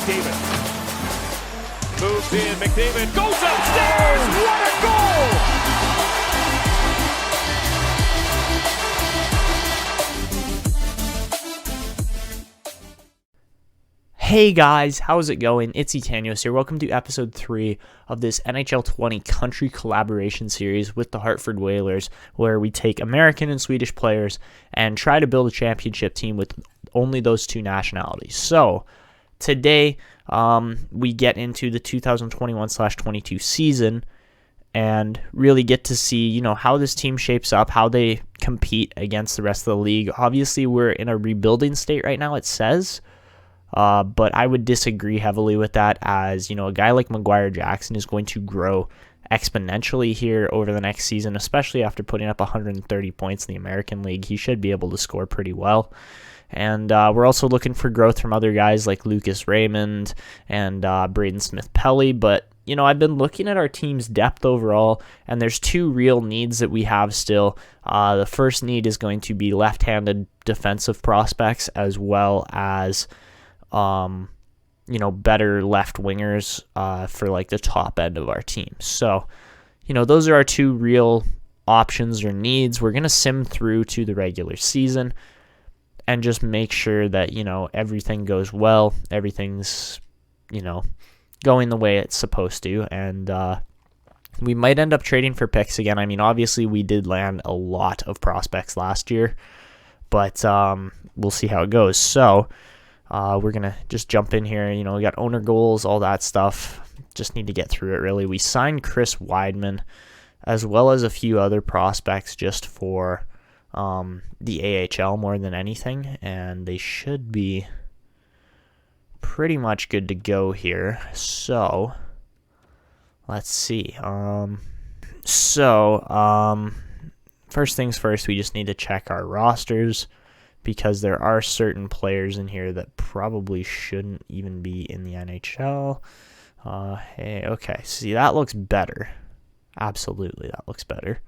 McDavid. Moves in, McDavid goes upstairs! What a goal! Hey guys, how's it going? It's Etanyos here. Welcome to episode 3 of this NHL 20 country collaboration series with the Hartford Whalers, where we take American and Swedish players and try to build a championship team with only those two nationalities. So today we get into the 2021/22 season and really get to see, how this team shapes up, how they compete against the rest of the league. Obviously, we're in a rebuilding state right now, it says. But I would disagree heavily with that, as, a guy like Maguire Jackson is going to grow exponentially here over the next season, especially after putting up 130 points in the American League. He should be able to score pretty well. And we're also looking for growth from other guys like Lucas Raymond and Braden Smith-Pelly. But, I've been looking at our team's depth overall, and there's two real needs that we have still. The first need is going to be left-handed defensive prospects, as well as better left wingers for like the top end of our team. So, those are our two real options or needs. We're going to sim through to the regular season and just make sure that, everything goes well. Everything's, going the way it's supposed to. And we might end up trading for picks again. I mean, obviously we did land a lot of prospects last year, but we'll see how it goes. So, we're going to just jump in here. We got owner goals, all that stuff. Just need to get through it, really. We signed Chris Weidman, as well as a few other prospects just for the AHL more than anything. And they should be pretty much good to go here. So, let's see. First things first, we just need to check our rosters, because there are certain players in here that probably shouldn't even be in the NHL. Okay, see, that looks better. Absolutely, that looks better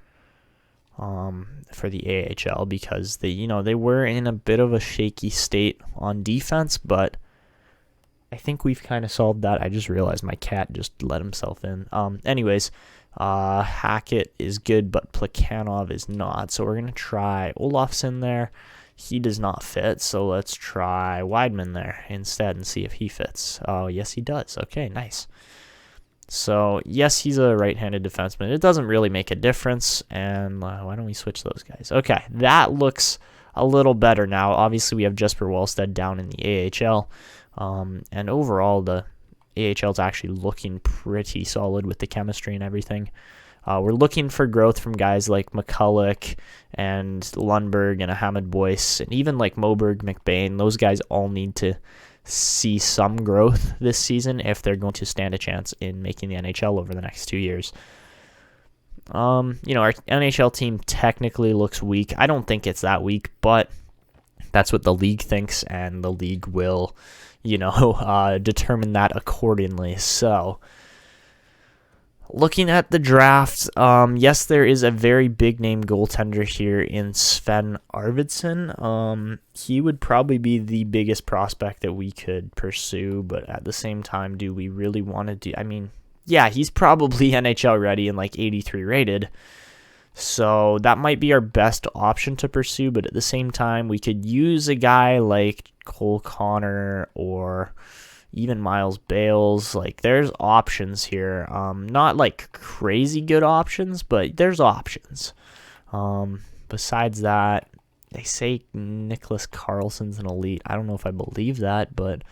for the AHL, because they were in a bit of a shaky state on defense, but I think we've kind of solved that. I just realized my cat just let himself in. Anyways, Hackett is good, but Plekhanov is not, so we're going to try Olofsson there. He does not fit, so let's try Weidman there instead and see if he fits. Oh, yes, he does. Okay, nice. So, yes, he's a right-handed defenseman. It doesn't really make a difference, and why don't we switch those guys? Okay, that looks a little better now. Obviously, we have Jesper Wallstedt down in the AHL, and overall, the AHL is actually looking pretty solid with the chemistry and everything. We're looking for growth from guys like McCulloch and Lundberg and Ahmed Boyce, and even like Moberg, McBain. Those guys all need to see some growth this season if they're going to stand a chance in making the NHL over the next 2 years. Our NHL team technically looks weak. I don't think it's that weak, but that's what the league thinks, and the league will, determine that accordingly. So, looking at the draft, yes, there is a very big-name goaltender here in Sven Arvidsson. He would probably be the biggest prospect that we could pursue, but at the same time, do we really want to do... I mean, yeah, he's probably NHL ready and like 83 rated, so that might be our best option to pursue, but at the same time, we could use a guy like Cole Connor or even Miles Bales. Like, there's options here. Not like crazy good options, but there's options. Besides that, they say Nicholas Carlson's an elite. I don't know if I believe that, but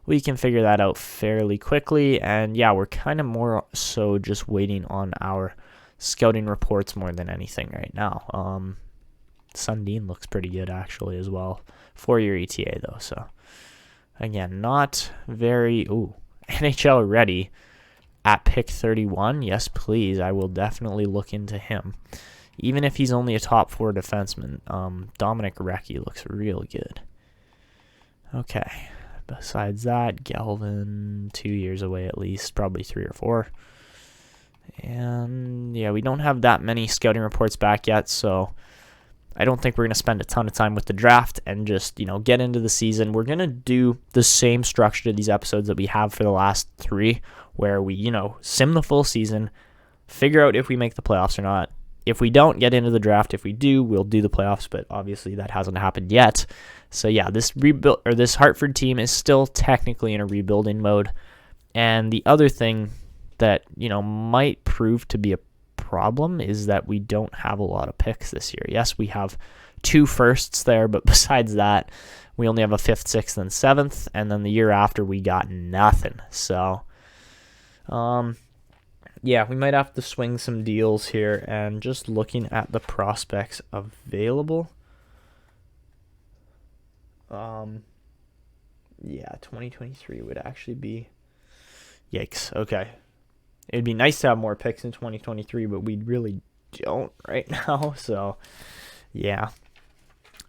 we can figure that out fairly quickly. And yeah, we're kind of more so just waiting on our scouting reports more than anything right now. Sundin looks pretty good actually as well. 4-year ETA though, so again, not very NHL ready at pick 31. Yes, please. I will definitely look into him, even if he's only a top 4 defenseman. Dominic Recchi looks real good. Okay. Besides that, Galvin, 2 years away at least, probably 3 or 4. And yeah, we don't have that many scouting reports back yet, so I don't think we're going to spend a ton of time with the draft and just, get into the season. We're going to do the same structure to these episodes that we have for the last 3, where we, sim the full season, figure out if we make the playoffs or not. If we don't, get into the draft. If we do, we'll do the playoffs, but obviously that hasn't happened yet. So yeah, this Hartford team is still technically in a rebuilding mode. And the other thing that, might prove to be a problem is that we don't have a lot of picks this year. Yes, we have 2 firsts there, but besides that, we only have a 5th, 6th, and 7th, and then the year after we got nothing. So, yeah, we might have to swing some deals here, and just looking at the prospects available. Yeah, 2023 would actually be... Yikes, okay. It'd be nice to have more picks in 2023, but we really don't right now, so yeah.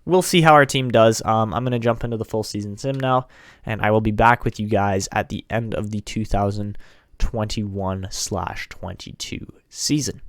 We'll see how our team does. I'm going to jump into the full season sim now, and I will be back with you guys at the end of the 2021/22 season.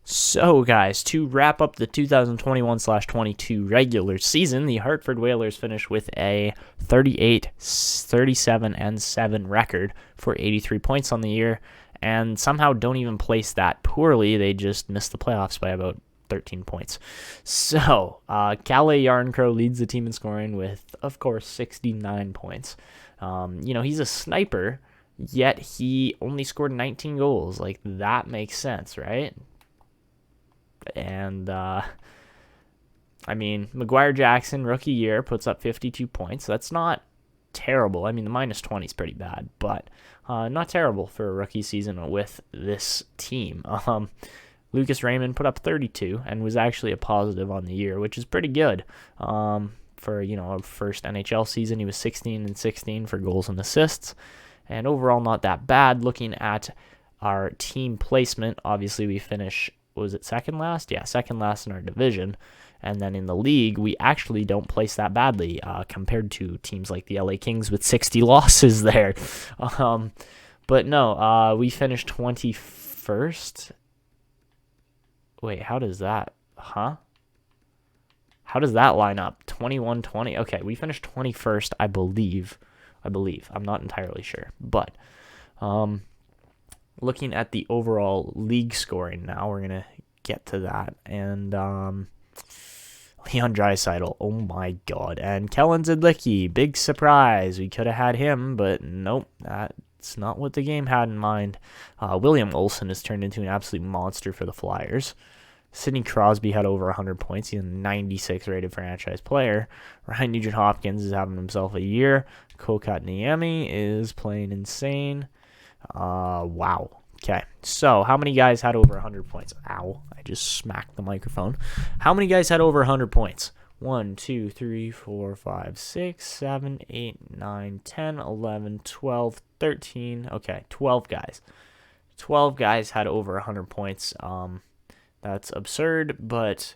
So, guys, to wrap up the 2021/22 regular season, the Hartford Whalers finished with a 38, 37, and 7 record for 83 points on the year, and somehow don't even place that poorly. They just missed the playoffs by about 13 points. So, Calle Yarncrow leads the team in scoring with, of course, 69 points. He's a sniper, yet he only scored 19 goals. Like, that makes sense, right? And, McGuire Jackson, rookie year, puts up 52 points. That's not terrible. The minus 20 is pretty bad, but not terrible for a rookie season with this team. Lucas Raymond put up 32 and was actually a positive on the year, which is pretty good. For, a first NHL season, he was 16-16 for goals and assists, and overall not that bad. Looking at our team placement, obviously we finish... Was it second last? Yeah, second last in our division. And then in the league, we actually don't place that badly compared to teams like the LA Kings with 60 losses there. But no, we finished 21st. Wait, how does that? How does that line up? 21-20. Okay, we finished 21st, I believe. I'm not entirely sure. But looking at the overall league scoring now, we're going to get to that. And Leon Draisaitl, oh my god. And Kellen Zidlicki, big surprise. We could have had him, but nope, that's not what the game had in mind. William Olsen has turned into an absolute monster for the Flyers. Sidney Crosby had over 100 points. He's a 96 rated franchise player. Ryan Nugent-Hopkins is having himself a year. Kokot Niemi is playing insane. Wow. Okay, so how many guys had over 100 points? Ow, I just smacked the microphone. How many guys had over 100 points? 1, 2, 3, 4, 5, 6, 7, 8, 9, 10, 11, 12, 13. Okay, 12 guys. 12 guys had over 100 points. That's absurd, but,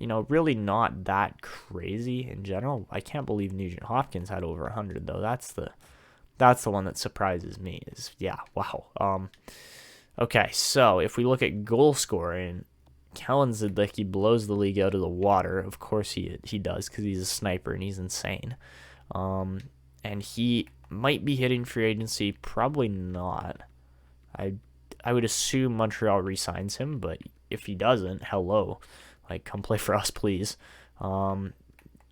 really not that crazy in general. I can't believe Nugent-Hopkins had over 100, though. That's the one that surprises me. Wow. Okay, so if we look at goal scoring, Kellen Zidlicki blows the league out of the water. Of course he does, because he's a sniper and he's insane. And he might be hitting free agency. Probably not. I would assume Montreal re-signs him, but if he doesn't, hello. Come play for us, please.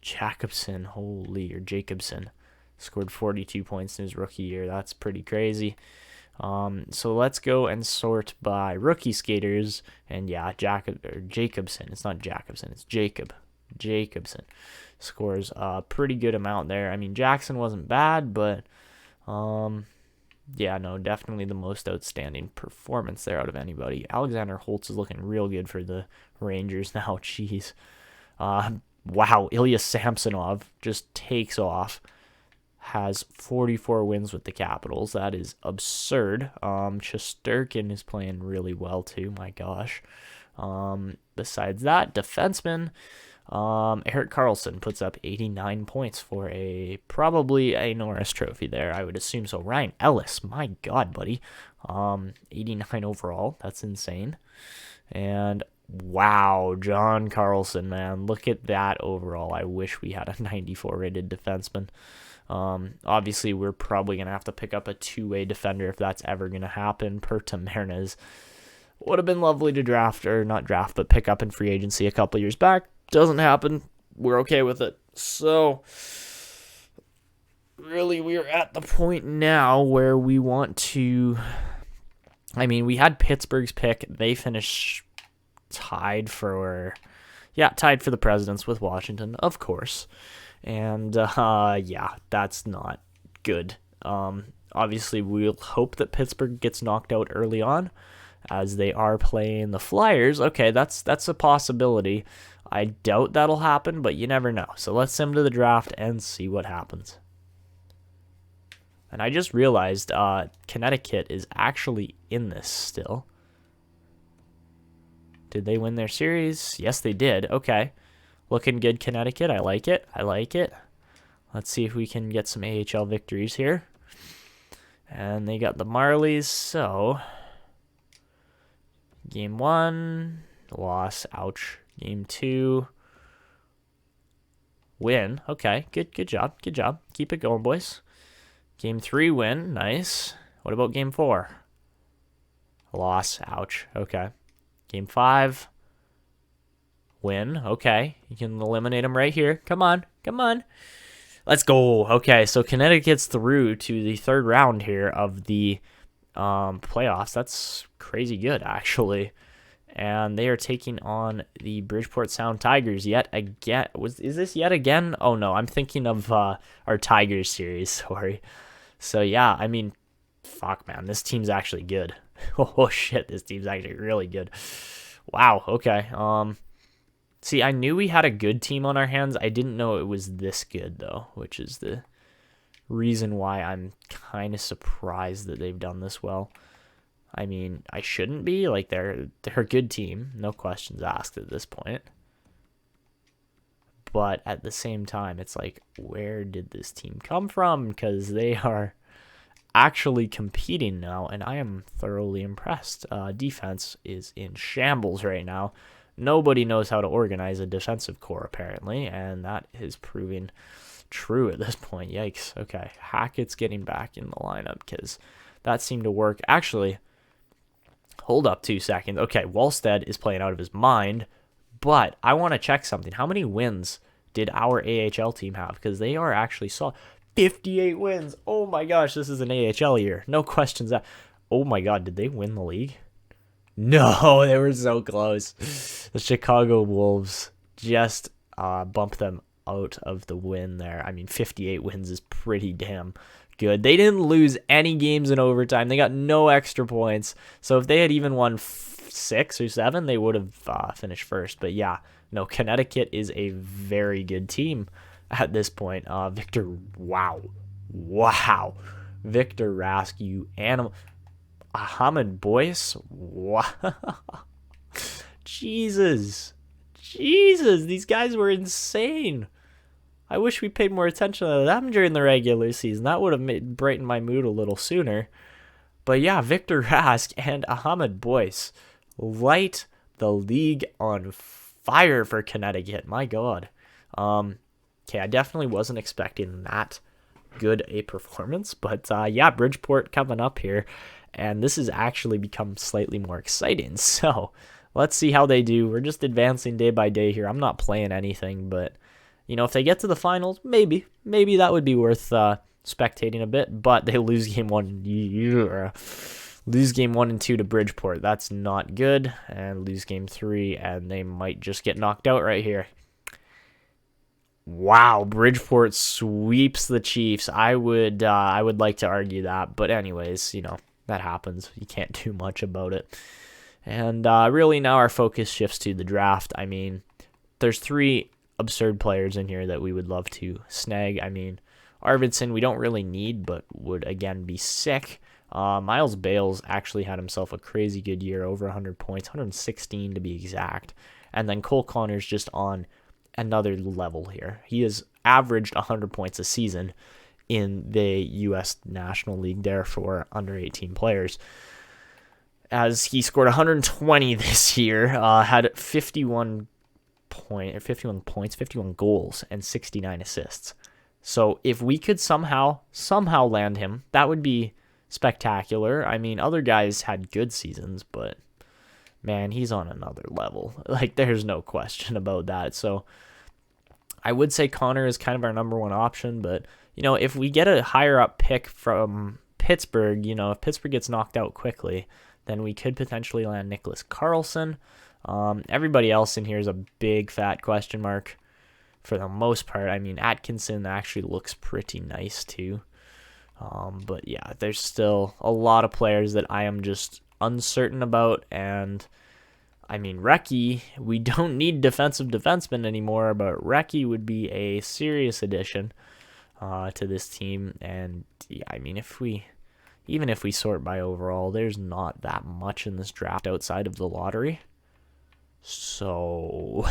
Jacobson scored 42 points in his rookie year. That's pretty crazy. So let's go and sort by rookie skaters. And yeah, Jacobson. It's not Jacobson. It's Jacob. Jacobson scores a pretty good amount there. Jackson wasn't bad, but definitely the most outstanding performance there out of anybody. Alexander Holtz is looking real good for the Rangers now. Jeez. Wow, Ilya Samsonov just takes off. Has 44 wins with the Capitals. That is absurd. Shesterkin is playing really well too. My gosh. Besides that, defenseman Erik Karlsson puts up 89 points for probably a Norris Trophy there. I would assume so. Ryan Ellis, my God, buddy. 89 overall. That's insane. And Wow, John Carlson, man. Look at that overall. I wish we had a 94 rated defenseman. Obviously, we're probably going to have to pick up a two-way defender if that's ever going to happen. Per Tamernes would have been lovely to draft, or not draft, but pick up in free agency a couple years back. Doesn't happen. We're okay with it. So, really, we're at the point now where we want to... I mean, we had Pittsburgh's pick. They finished tied for the Presidents with Washington, of course. And, that's not good. Obviously, we'll hope that Pittsburgh gets knocked out early on, as they are playing the Flyers. Okay, that's a possibility. I doubt that'll happen, but you never know. So let's send them to the draft and see what happens. And I just realized Connecticut is actually in this still. Did they win their series? Yes, they did. Okay. Looking good, Connecticut. I like it. Let's see if we can get some AHL victories here. And they got the Marlies, so... Game 1, loss. Ouch. Game 2, win. Okay, good job. Keep it going, boys. Game 3, win. Nice. What about Game 4? Loss. Ouch. Okay. Game 5, win. Okay. You can eliminate them right here. Come on. Let's go. Okay, so Connecticut's through to the third round here of the playoffs. That's crazy good, actually. And they are taking on the Bridgeport Sound Tigers yet again. Is this yet again? Oh, no. I'm thinking of our Tigers series. Sorry. So, yeah, I mean, fuck, man. This team's actually good. Oh, shit. This team's actually really good. Wow. Okay. See, I knew we had a good team on our hands. I didn't know it was this good, though, which is the reason why I'm kind of surprised that they've done this well. I mean, I shouldn't be. Like, they're a good team. No questions asked at this point. But at the same time, it's like, where did this team come from? Because they are actually competing now, and I am thoroughly impressed. Defense is in shambles right now. Nobody knows how to organize a defensive core, apparently, and that is proving true at this point. Yikes. Okay, Hackett's getting back in the lineup because that seemed to work. Actually, hold up 2 seconds. Okay, Wallstead is playing out of his mind, but I want to check something. How many wins did our AHL team have? Because they are actually 58 wins. Oh my gosh, this is an AHL year. No questions asked. Oh my god, did they win the league? No, they were so close. The Chicago Wolves just bumped them out of the win there. I mean, 58 wins is pretty damn good. They didn't lose any games in overtime. They got no extra points. So if they had even won 6 or 7, they would have finished first. But yeah, no, Connecticut is a very good team at this point. Victor, wow. Victor Rask, you animal. Ahmed Boyce, wow. Jesus, these guys were insane. I wish we paid more attention to them during the regular season. That would have brightened my mood a little sooner. But yeah, Victor Rask and Ahmed Boyce light the league on fire for Connecticut. My God. Okay, I definitely wasn't expecting that good a performance. But yeah, Bridgeport coming up here. And this has actually become slightly more exciting. So let's see how they do. We're just advancing day by day here. I'm not playing anything, but you know, if they get to the finals, maybe that would be worth spectating a bit. But they lose game 1. Lose game 1 and 2 to Bridgeport. That's not good. And lose game 3, and they might just get knocked out right here. Wow, Bridgeport sweeps the Chiefs. I would like to argue that, but anyways, you know, that happens. You can't do much about it. And really now our focus shifts to the draft. I mean, there's 3 absurd players in here that we would love to snag. I mean, Arvidsson we don't really need, but would again be sick. Miles Bales actually had himself a crazy good year, over 100 points, 116 to be exact. And then Cole Connor's just on another level here. He has averaged 100 points a season in the U.S. National League there for under 18 players. as he scored 120 this year, had 51 points, 51 goals, and 69 assists. So if we could somehow land him, that would be spectacular. I mean, other guys had good seasons, but man, he's on another level. Like, there's no question about that. So I would say Connor is kind of our number one option, but, if we get a higher up pick from Pittsburgh, if Pittsburgh gets knocked out quickly, then we could potentially land Nicholas Karlsson. Everybody else in here is a big fat question mark for the most part. I mean, Atkinson actually looks pretty nice too. But yeah, there's still a lot of players that I am just uncertain about. And I mean, Recchi, we don't need defensive defensemen anymore, but Recchi would be a serious addition to this team. And yeah, I mean, even if we sort by overall, there's not that much in this draft outside of the lottery. So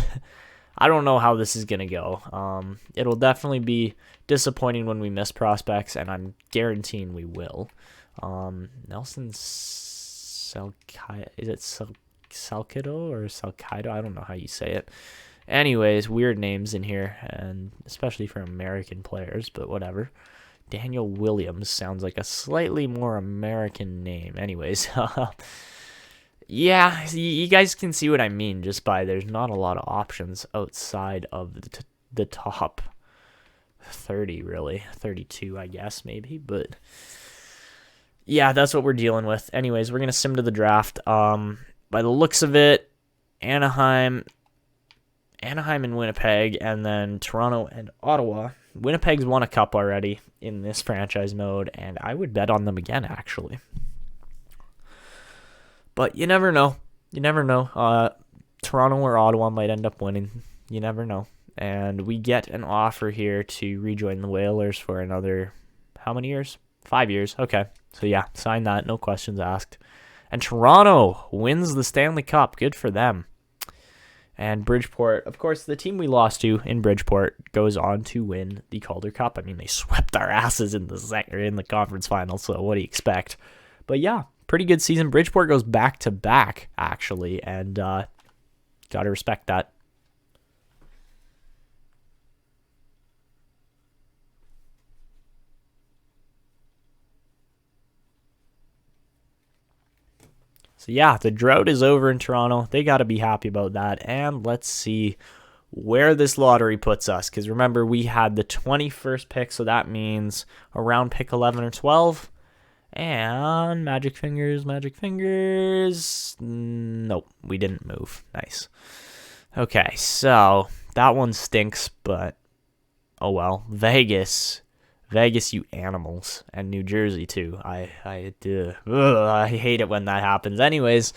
I don't know how this is going to go. It'll definitely be disappointing when we miss prospects, and I'm guaranteeing we will. Nelson Salcido, is it Salcido or Salcido? I don't know how you say it. Anyways, weird names in here, and especially for American players, but whatever. Daniel Williams sounds like a slightly more American name. Anyways, yeah, you guys can see what I mean just by there's not a lot of options outside of the top 30, really. 32, I guess, maybe. But yeah, that's what we're dealing with. Anyways, we're going to sim to the draft. By the looks of it, Anaheim and Winnipeg, and then Toronto and Ottawa. Winnipeg's won a cup already in this franchise mode, and I would bet on them again, actually. But you never know. Toronto or Ottawa might end up winning. You never know. And we get an offer here to rejoin the Whalers for another, how many years? 5 years. Okay. So yeah, sign that. No questions asked. And Toronto wins the Stanley Cup. Good for them. And Bridgeport, of course, the team we lost to in Bridgeport goes on to win the Calder Cup. I mean, they swept our asses in the conference final, so what do you expect? But yeah, pretty good season. Bridgeport goes back-to-back, actually, and got to respect that. So yeah, the drought is over in Toronto. They got to be happy about that. And let's see where this lottery puts us. Because remember, we had the 21st pick, so that means around pick 11 or 12. And magic fingers. Nope, we didn't move. Nice. Okay, so that one stinks, but oh well. Vegas, you animals, and New Jersey too. I hate it when that happens. Anyways,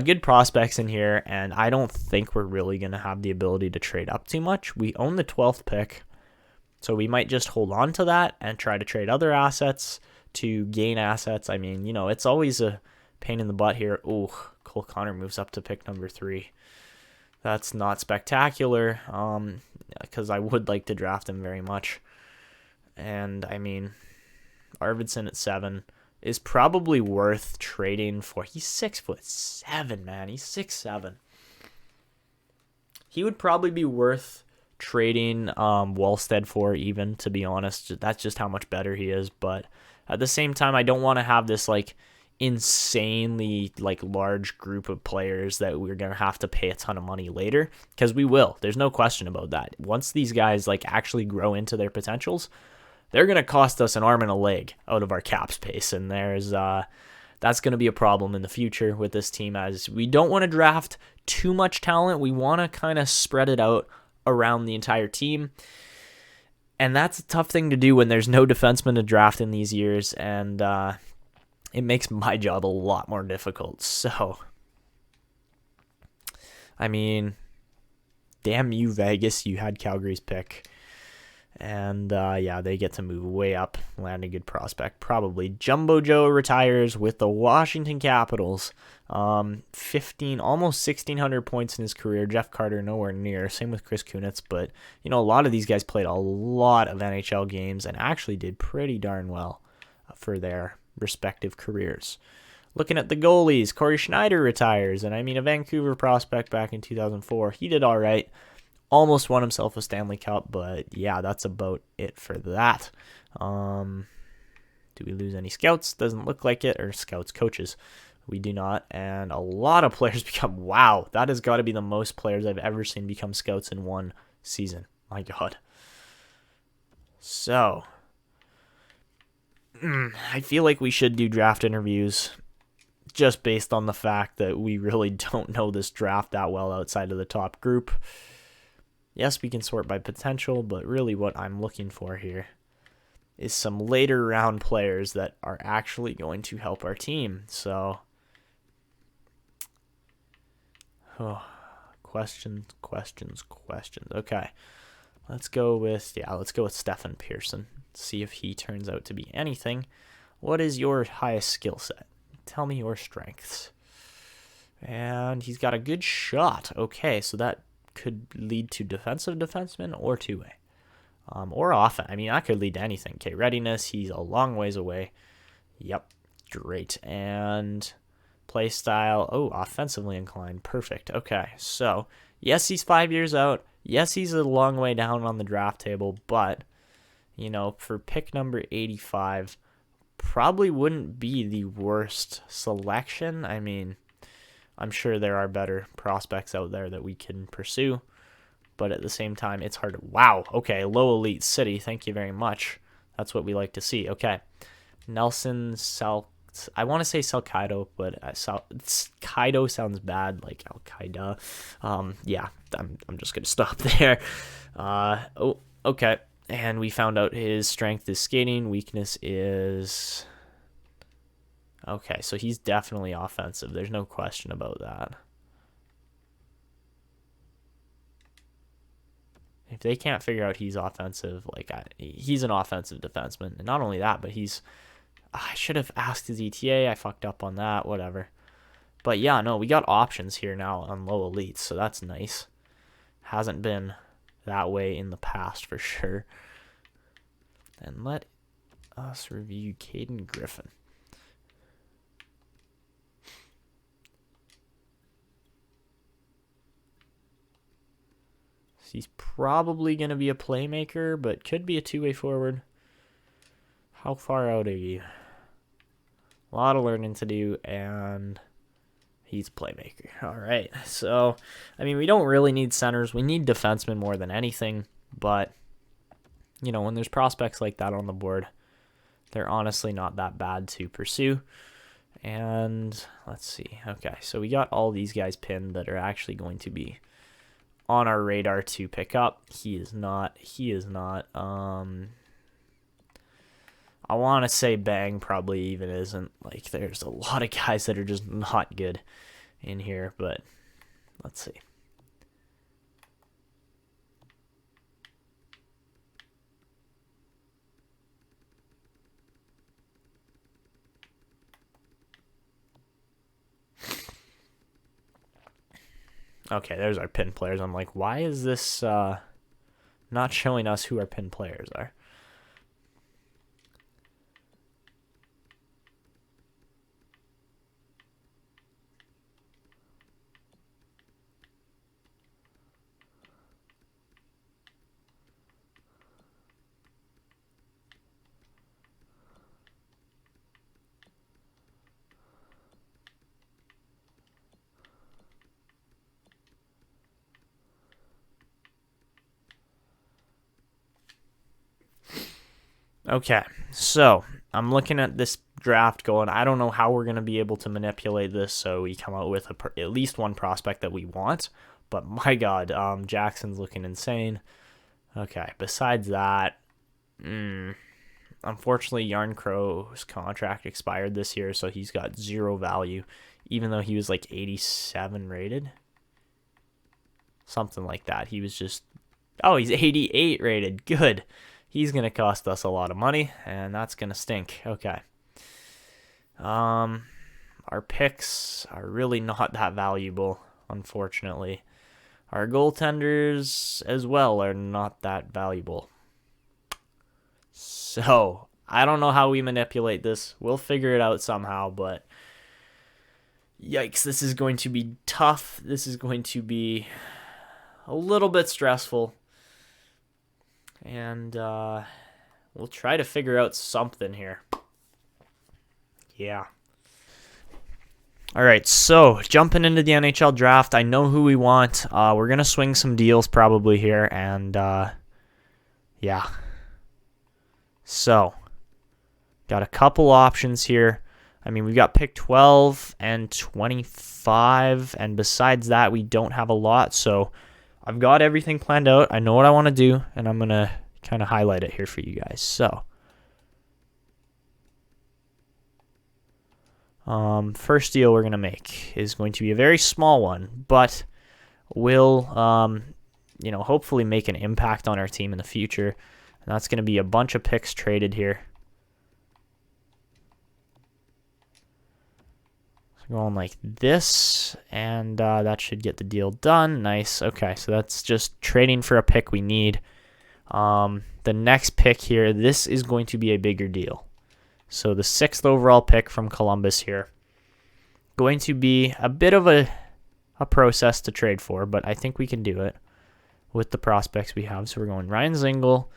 good prospects in here, and I don't think we're really going to have the ability to trade up too much. We own the 12th pick, so we might just hold on to that and try to trade other assets to gain assets. I mean, it's always a pain in the butt here. Ooh, Cole Connor moves up to pick number 3. That's not spectacular, because I would like to draft him very much. And, I mean, Arvidsson at 7 is probably worth trading for. He's 6'7", man. He's 6'7". He would probably be worth trading Wallstead for, even, to be honest. That's just how much better he is. But at the same time, I don't want to have this, insanely, large group of players that we're going to have to pay a ton of money later. Because we will. There's no question about that. Once these guys, actually grow into their potentials, they're going to cost us an arm and a leg out of our cap space, and that's going to be a problem in the future with this team, as we don't want to draft too much talent. We want to kind of spread it out around the entire team, and that's a tough thing to do when there's no defenseman to draft in these years, and it makes my job a lot more difficult. So, I mean, damn you, Vegas, you had Calgary's pick. And, yeah, they get to move way up, land a good prospect. Probably Jumbo Joe retires with the Washington Capitals. 15, almost 1,600 points in his career. Jeff Carter nowhere near. Same with Chris Kunitz. But, a lot of these guys played a lot of NHL games and actually did pretty darn well for their respective careers. Looking at the goalies, Corey Schneider retires. And I mean, a Vancouver prospect back in 2004. He did all right. Almost won himself a Stanley Cup, but yeah, that's about it for that. Do we lose any scouts? Doesn't look like it. Or scouts, coaches. We do not. And a lot of players become, wow, that has got to be the most players I've ever seen become scouts in one season. My God. So, I feel like we should do draft interviews just based on the fact that we really don't know this draft that well outside of the top group. Yes, we can sort by potential, but really what I'm looking for here is some later round players that are actually going to help our team. So, questions. Okay, let's go with Stefan Pearson. See if he turns out to be anything. What is your highest skill set? Tell me your strengths. And he's got a good shot. Okay, so that could lead to defensive defenseman or two-way. Or offense. I mean, that could lead to anything. Okay, readiness, he's a long ways away. Yep, great. And play style, offensively inclined. Perfect. Okay, so, yes, he's 5 years out. Yes, he's a long way down on the draft table, but, for pick number 85, probably wouldn't be the worst selection. I mean, I'm sure there are better prospects out there that we can pursue, but at the same time, it's hard to... Wow, okay, low elite city, thank you very much. That's what we like to see. Okay, Nelson I want to say Salcido, but Kaido sounds bad, like Al-Qaeda. Yeah, I'm just going to stop there. Okay, and we found out his strength is skating, weakness is... Okay, so he's definitely offensive. There's no question about that. If they can't figure out he's offensive, he's an offensive defenseman. And not only that, but I should have asked his ETA. I fucked up on that, whatever. But yeah, no, we got options here now on low elites, so that's nice. Hasn't been that way in the past for sure. And let us review Caden Griffin. He's probably going to be a playmaker, but could be a two-way forward. How far out are you? A lot of learning to do, and he's a playmaker. All right. So, I mean, we don't really need centers. We need defensemen more than anything, but, when there's prospects like that on the board, they're honestly not that bad to pursue. And let's see. Okay, so we got all these guys pinned that are actually going to be on our radar to pick up. He is not. I want to say Bang probably even isn't. There's a lot of guys that are just not good in here, but let's see. Okay, there's our pin players. I'm like, why is this not showing us who our pin players are? Okay, so I'm looking at this draft going, I don't know how we're going to be able to manipulate this so we come out with at least one prospect that we want, but my God, Jackson's looking insane. Okay, besides that, unfortunately, Yarncrow's contract expired this year, so he's got zero value, even though he was 87 rated. Something like that. He was just, he's 88 rated. Good. He's going to cost us a lot of money, and that's going to stink. Okay. Our picks are really not that valuable, unfortunately. Our goaltenders as well are not that valuable. So, I don't know how we manipulate this. We'll figure it out somehow, but Yikes, this is going to be tough. This is going to be a little bit stressful. And we'll try to figure out something here. Yeah. All right, so jumping into the NHL draft, I know who we want. We're going to swing some deals probably here, and yeah. So, got a couple options here. I mean, we've got pick 12 and 25, and besides that, we don't have a lot. So, I've got everything planned out. I know what I want to do, and I'm going to kind of highlight it here for you guys. So, first deal we're going to make is going to be a very small one, but will, hopefully make an impact on our team in the future. And that's going to be a bunch of picks traded here. So going like this, and that should get the deal done. Nice. Okay, so that's just trading for a pick we need. The next pick here, this is going to be a bigger deal. So the 6th overall pick from Columbus here. Going to be a bit of a process to trade for, but I think we can do it with the prospects we have. So we're going Ryan Zingle,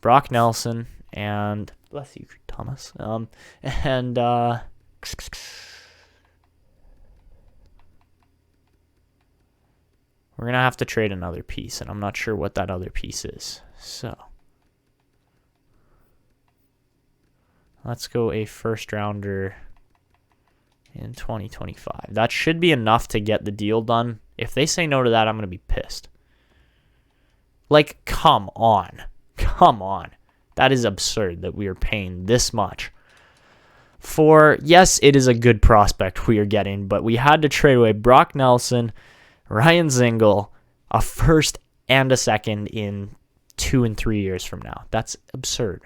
Brock Nelson, and bless you, Thomas. We're going to have to trade another piece, and I'm not sure what that other piece is. So let's go a first rounder in 2025. That should be enough to get the deal done. If they say no to that, I'm going to be pissed. Like, come on. Come on. That is absurd that we are paying this much for, yes, it is a good prospect we are getting, but we had to trade away Brock Nelson, Ryan Zingle, a first and a second in 2 and 3 years from now. That's absurd.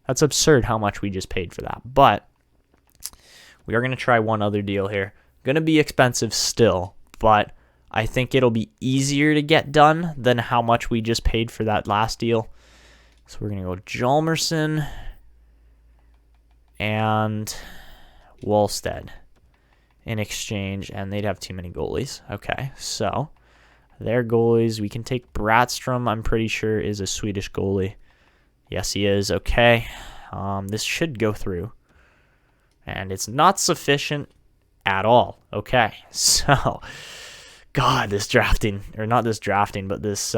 That's absurd how much we just paid for that. But we are going to try one other deal here. Going to be expensive still, but I think it'll be easier to get done than how much we just paid for that last deal. So we're going to go Hjalmarsson and Wallstead in exchange, and they'd have too many goalies. Okay, so their goalies, we can take Bratstrom, I'm pretty sure is a Swedish goalie. Yes, he is. Okay, this should go through, and it's not sufficient at all. Okay, so, God, this drafting, or not this drafting, but this,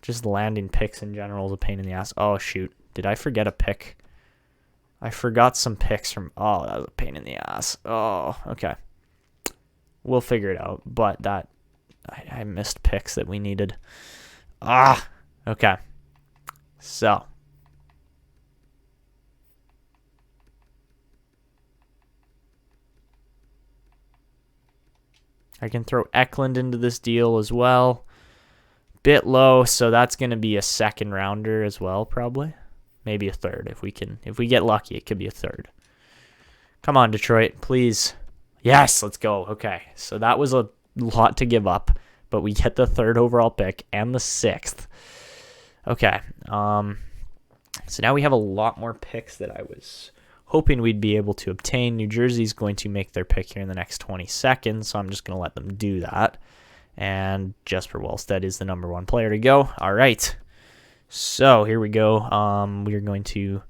just landing picks in general is a pain in the ass. Oh, shoot. Did I forget a pick? I forgot some picks from... Oh, that was a pain in the ass. Oh, okay. We'll figure it out. But that... I missed picks that we needed. Okay. So. I can throw Eklund into this deal as well. Bit low, so that's going to be a second rounder as well, probably. Maybe a third. If we get lucky, it could be a third. Come on, Detroit, please. Yes, let's go. Okay, so that was a lot to give up, but we get the 3rd overall pick and the 6th. Okay, so now we have a lot more picks that I was hoping we'd be able to obtain. New Jersey's going to make their pick here in the next 20 seconds, so I'm just going to let them do that. And Jesper Wallstedt is the number 1 player to go. All right. So here we go. We are going to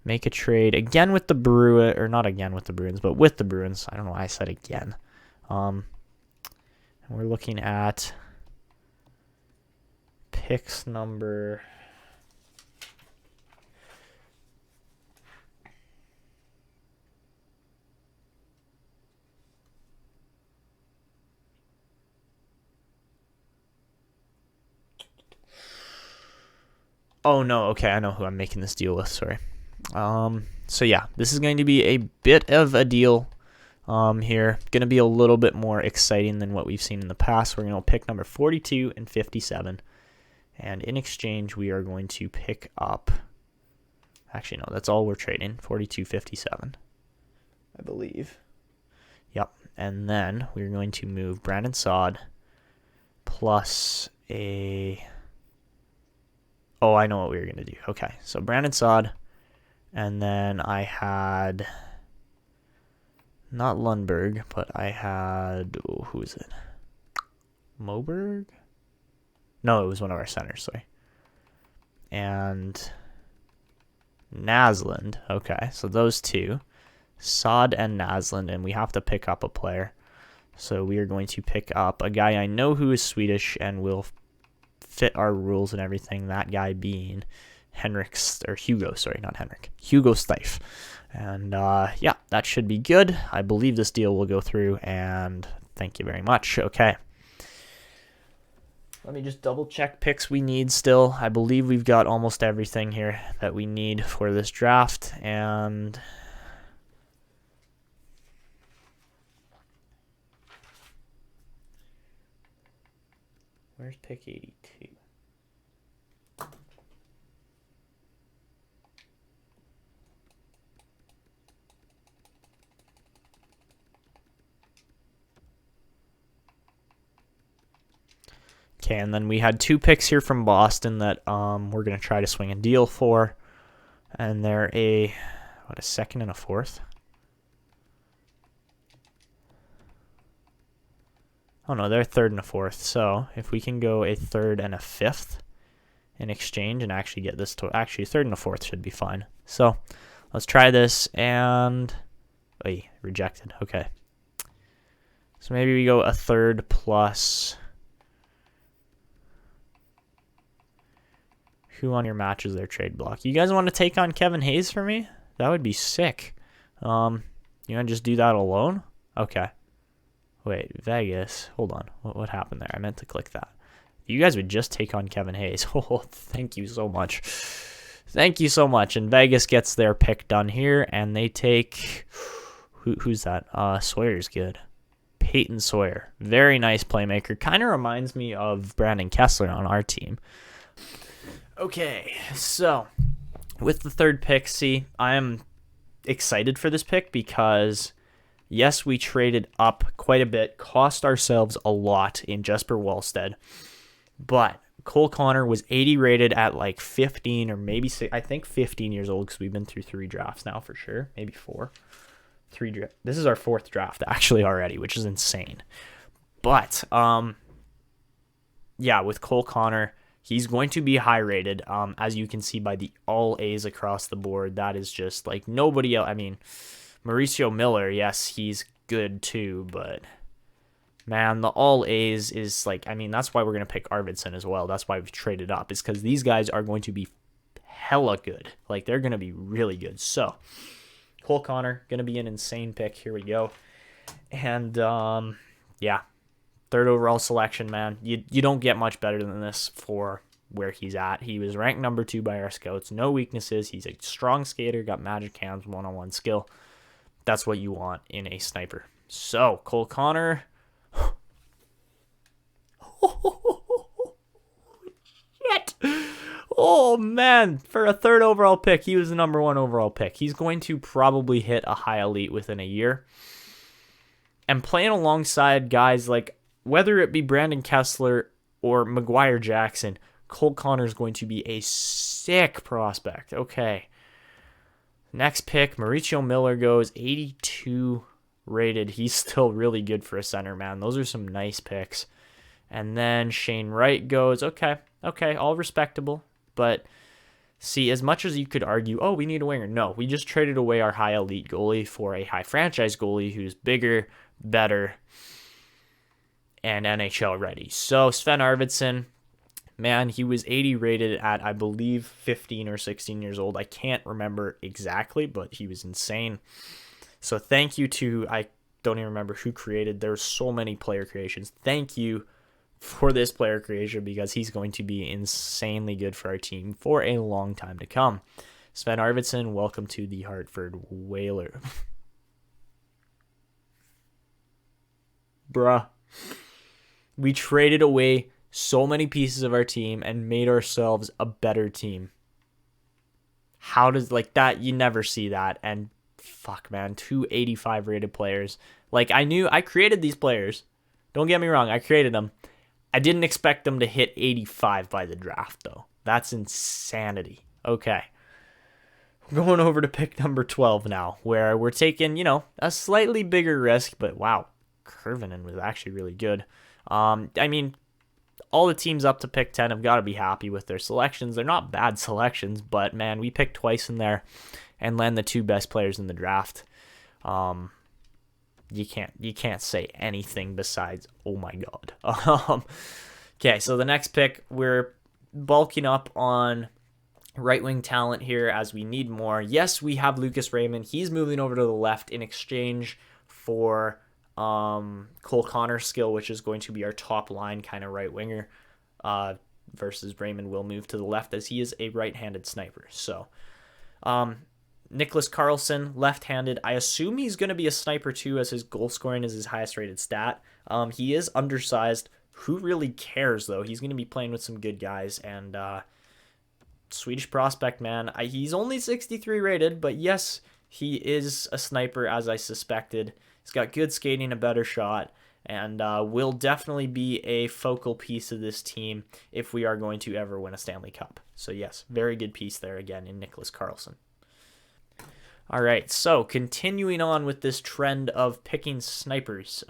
make a trade again with the Bruins, or not again with the Bruins, but with the Bruins. I don't know why I said again. We're looking at picks number... Oh, no. Okay, I know who I'm making this deal with. Sorry. So, yeah, this is going to be a bit of a deal here. Going to be a little bit more exciting than what we've seen in the past. We're going to pick number 42 and 57. And in exchange, we are going to pick up... Actually, no, that's all we're trading. 42, 57, I believe. Yep. And then we're going to move Brandon Saad plus a... Oh, I know what we were going to do. Okay, so Brandon Saad, and then I had not Lundberg, but I had, who is it? Moberg? No, it was one of our centers, sorry. And Naslund. Okay, so those two. Sod and Naslund, and we have to pick up a player. So we are going to pick up a guy I know who is Swedish and will fit our rules and everything. That guy being Hugo Steiff. And yeah, that should be good. I believe this deal will go through, and thank you very much. Okay. Let me just double check picks we need still. I believe we've got almost everything here that we need for this draft. And where's pick 82? Okay, and then we had 2 picks here from Boston that we're going to try to swing a deal for. And they're a second and a fourth? Oh no, they're a third and a fourth. So if we can go a third and a fifth in exchange and actually get this to actually third and a fourth should be fine. So let's try this and rejected. Okay. So maybe we go a third plus. Who on your match is their trade block? You guys want to take on Kevin Hayes for me? That would be sick. You want to just do that alone? Okay. Wait, Vegas. Hold on. What happened there? I meant to click that. You guys would just take on Kevin Hayes. Oh, thank you so much. Thank you so much. And Vegas gets their pick done here, and they take... Who's that? Sawyer's good. Peyton Sawyer. Very nice playmaker. Kind of reminds me of Brandon Kessler on our team. Okay, so with the third pick, I am excited for this pick because, yes, we traded up quite a bit, cost ourselves a lot in Jesper Wallstedt, but Cole Connor was 80 rated at like 15 or maybe 15 years old because we've been through 3 drafts now for sure, maybe 4. This is our 4th draft actually already, which is insane. But yeah, with Cole Connor, he's going to be high rated, as you can see by the all A's across the board. That is just like nobody else. I mean, Mauricio Miller, yes, he's good too, but man, the all A's is like, I mean, that's why we're going to pick Arvidsson as well. That's why we've traded up, is because these guys are going to be hella good. Like, they're going to be really good. So, Cole Connor, going to be an insane pick. Here we go. And, yeah. 3rd overall selection, man. You don't get much better than this for where he's at. He was ranked number 2 by our scouts. No weaknesses. He's a strong skater, got magic hands, one-on-one skill. That's what you want in a sniper. So, Cole Connor. Shit. Oh, man. For a 3rd overall pick, he was the number 1 overall pick. He's going to probably hit a high elite within a year. And playing alongside guys like, whether it be Brandon Kessler or Maguire Jackson, Cole Connor is going to be a sick prospect. Okay. Next pick, Mauricio Miller goes 82 rated. He's still really good for a center, man. Those are some nice picks. And then Shane Wright goes, okay, all respectable. But see, as much as you could argue, oh, we need a winger. No, we just traded away our high elite goalie for a high franchise goalie who's bigger, better, and NHL ready. So Sven Arvidsson, man, he was 80 rated at, I believe, 15 or 16 years old. I can't remember exactly, but he was insane. So thank you to, I don't even remember who created. There's so many player creations. Thank you for this player creation because he's going to be insanely good for our team for a long time to come. Sven Arvidsson, welcome to the Hartford Whalers. Bruh. We traded away so many pieces of our team and made ourselves a better team. How does, like, that, you never see that. And fuck, man, 2 85 rated players. Like, I created these players. Don't get me wrong, I created them. I didn't expect them to hit 85 by the draft, though. That's insanity. Okay. Going over to pick number 12 now, where we're taking, a slightly bigger risk, but wow, Kurvinen was actually really good. I mean, all the teams up to pick 10 have got to be happy with their selections. They're not bad selections, but man, we picked twice in there and land the 2 best players in the draft. You can't say anything besides, oh my god. Okay, so the next pick, we're bulking up on right wing talent here as we need more. Yes, we have Lucas Raymond. He's moving over to the left in exchange for Cole Connor's skill, which is going to be our top line kind of right winger, versus Raymond will move to the left as he is a right-handed sniper. So Nicholas Carlson, left-handed. I assume he's going to be a sniper too, as his goal scoring is his highest rated stat. He is undersized. Who really cares though? He's going to be playing with some good guys, and Swedish prospect, man. He's only 63 rated, but yes, he is a sniper as I suspected. He's got good skating, a better shot, and will definitely be a focal piece of this team if we are going to ever win a Stanley Cup. So yes, very good piece there again in Nicholas Carlson. All right, so continuing on with this trend of picking snipers.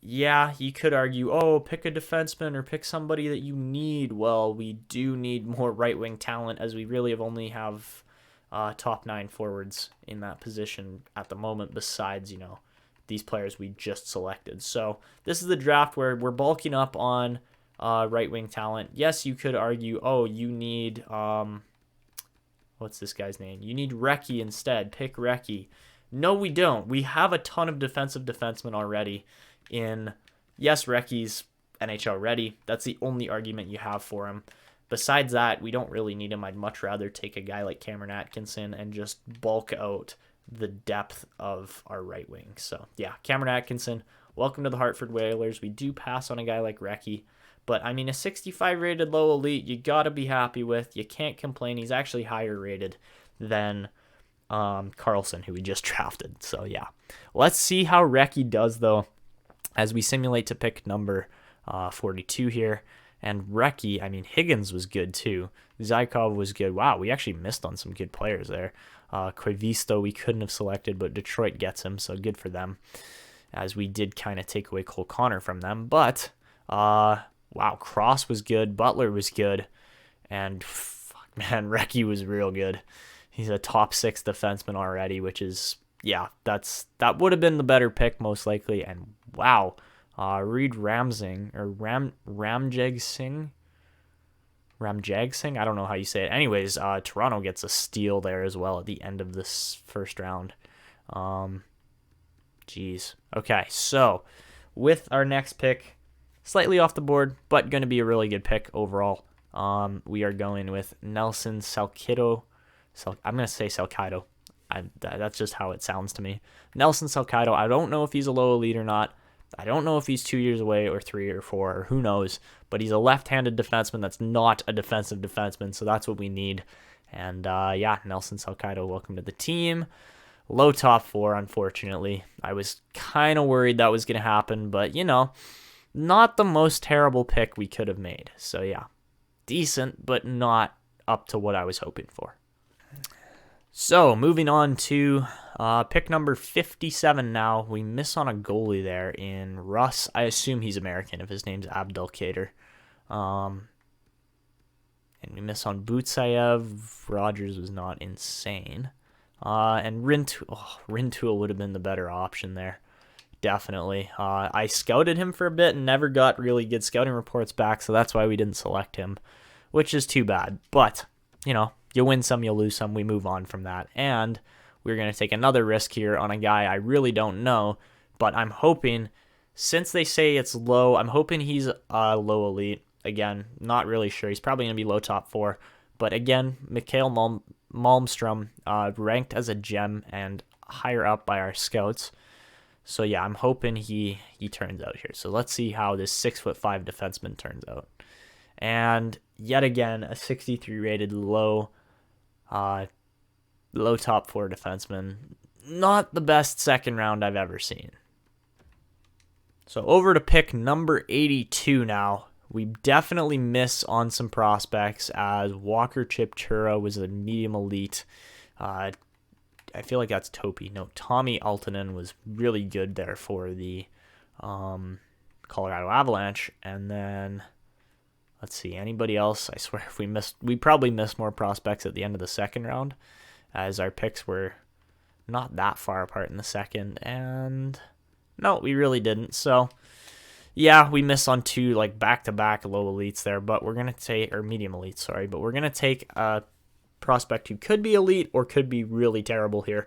Yeah, you could argue, oh, pick a defenseman or pick somebody that you need. Well, we do need more right-wing talent, as we really only have top 9 forwards in that position at the moment, besides, these players we just selected. So this is the draft where we're bulking up on right-wing talent. Yes, you could argue, oh, you need, what's this guy's name? You need Recchi instead. Pick Recchi. No, we don't. We have a ton of defensive defensemen already. Yes, Recchi's NHL ready. That's the only argument you have for him. Besides that, we don't really need him. I'd much rather take a guy like Cameron Atkinson and just bulk out the depth of our right wing. So yeah, Cameron Atkinson, welcome to the Hartford Whalers. We do pass on a guy like Recchi, but I mean, a 65 rated low elite, you got to be happy with. You can't complain. He's actually higher rated than Carlson, who we just drafted. So yeah, let's see how Recchi does though, as we simulate to pick number 42 here. And Recchi, I mean, Higgins was good too. Zykov was good. Wow, we actually missed on some good players there. Koivisto we couldn't have selected, but Detroit gets him, so good for them, as we did kind of take away Cole Connor from them. But, wow, Cross was good. Butler was good. And, fuck, man, Recchi was real good. He's a top 6 defenseman already, which is, yeah, that would have been the better pick most likely. And, wow. Reed Ramsing, or Ramjag Singh? I don't know how you say it. Anyways, Toronto gets a steal there as well at the end of this first round. Jeez. Okay, so with our next pick, slightly off the board, but going to be a really good pick overall. We are going with Nelson Salcido. I'm going to say Salcido. That's just how it sounds to me. Nelson Salcido. I don't know if he's a low elite or not. I don't know if he's 2 years away or 3 or 4 or who knows, but he's a left-handed defenseman that's not a defensive defenseman, so that's what we need. And yeah, Nelson Salcido, welcome to the team. Low top 4, unfortunately. I was kind of worried that was going to happen, but not the most terrible pick we could have made. So yeah, decent, but not up to what I was hoping for. So moving on to pick number 57 now. We miss on a goalie there in Russ. I assume he's American if his name's Abdelkader. And we miss on Butsayev. Rogers was not insane. And Rintoul would have been the better option there. Definitely. I scouted him for a bit and never got really good scouting reports back, so that's why we didn't select him, which is too bad. But, you win some, you lose some. We move on from that. And we're going to take another risk here on a guy I really don't know, but I'm hoping, since they say it's low, I'm hoping he's a low elite. Again, not really sure. He's probably going to be low top 4. But again, Mikael Malmstrom, ranked as a gem and higher up by our scouts. So yeah, I'm hoping he turns out here. So let's see how this 6'5" defenseman turns out. And yet again, a 63 rated low top 4 defenseman. Not the best second round I've ever seen. So over to pick number 82 now. We definitely miss on some prospects, as Walker Chipchura was a medium elite. I feel like that's Topi. No, Tommy Altonen was really good there for the Colorado Avalanche. And then, let's see, anybody else? I swear if we probably missed more prospects at the end of the second round, as our picks were not that far apart in the second. And no, we really didn't. So yeah, we missed on 2 like back-to-back low elites there, but we're gonna take, or medium elites, sorry, but we're gonna take a prospect who could be elite or could be really terrible here.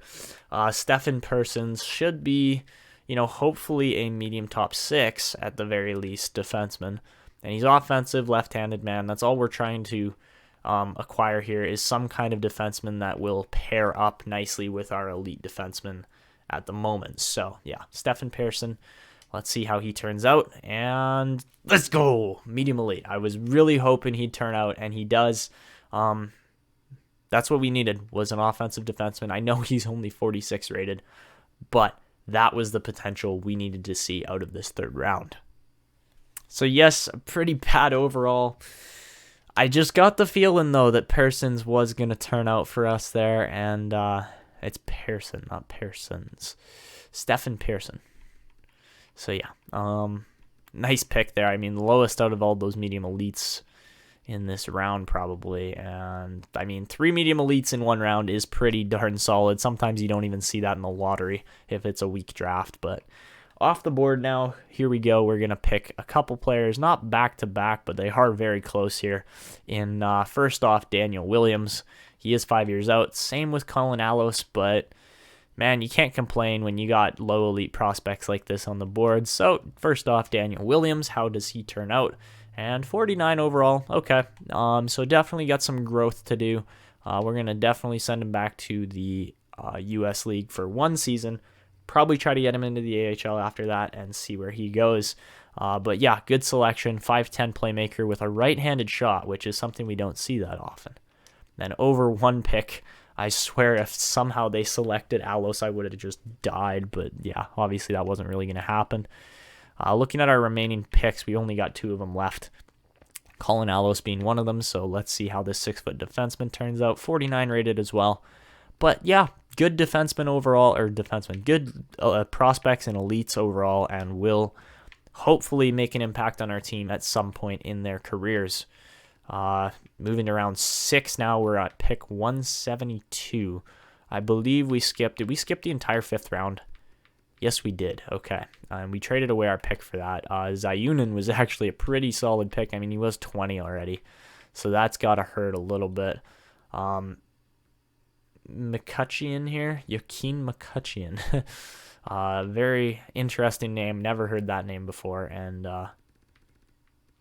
Stefan Persons should be, hopefully a medium top 6 at the very least defenseman, and he's offensive, left-handed man. That's all we're trying to acquire here, is some kind of defenseman that will pair up nicely with our elite defenseman at the moment. So yeah, Stefan Persson. Let's see how he turns out, and let's go! Medium elite. I was really hoping he'd turn out, and he does. That's what we needed, was an offensive defenseman. I know he's only 46 rated, but that was the potential we needed to see out of this third round. So yes, a pretty bad overall. I just got the feeling, though, that Persons was going to turn out for us there, and it's Persson, not Persons. Stefan Persson. So yeah, nice pick there. I mean, the lowest out of all those medium elites in this round probably. And I mean, 3 medium elites in one round is pretty darn solid. Sometimes you don't even see that in the lottery if it's a weak draft. But off the board now, here we go. We're going to pick a couple players, not back-to-back, but they are very close here. In first off, Daniel Williams. He is 5 years out. Same with Colin Allos, but man, you can't complain when you got low elite prospects like this on the board. So first off, Daniel Williams, how does he turn out? And 49 overall. Okay, so definitely got some growth to do. We're going to definitely send him back to the U.S. League for 1 season. Probably try to get him into the AHL after that and see where he goes. But yeah, good selection. 5'10 playmaker with a right-handed shot, which is something we don't see that often. Then over 1 pick. I swear if somehow they selected Allos, I would have just died. But yeah, obviously that wasn't really going to happen. Looking at our remaining picks, we only got 2 of them left. Colin Allos being one of them. So let's see how this 6-foot defenseman turns out. 49 rated as well. But yeah, good defenseman overall, or defenseman. Good prospects and elites overall, and will hopefully make an impact on our team at some point in their careers. Moving to round 6 now, we're at pick 172. I believe we skipped. Did we skip the entire 5th round? Yes, we did. Okay. And we traded away our pick for that. Zayunin was actually a pretty solid pick. I mean, he was 20 already. So that's got to hurt a little bit. McCutcheon here. Joaquin McCutcheon. Very interesting name. Never heard that name before. And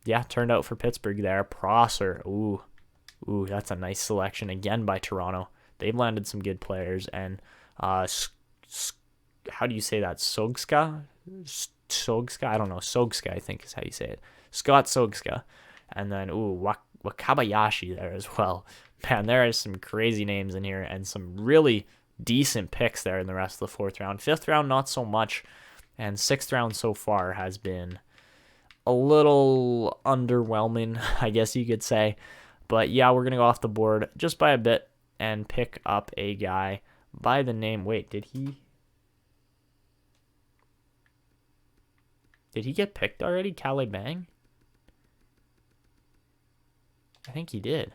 yeah, turned out for Pittsburgh there. Prosser. Ooh, that's a nice selection again by Toronto. They've landed some good players. And how do you say that? Sogska? I don't know. Sogska, I think is how you say it. Scott Sogska. And then, Wakabayashi there as well. Man, there are some crazy names in here and some really decent picks there in the rest of the 4th round. 5th round, not so much. And 6th round so far has been a little underwhelming, I guess you could say. But yeah, we're going to go off the board just by a bit and pick up a guy by the name... Wait, did he get picked already? Calais Bang? I think he did.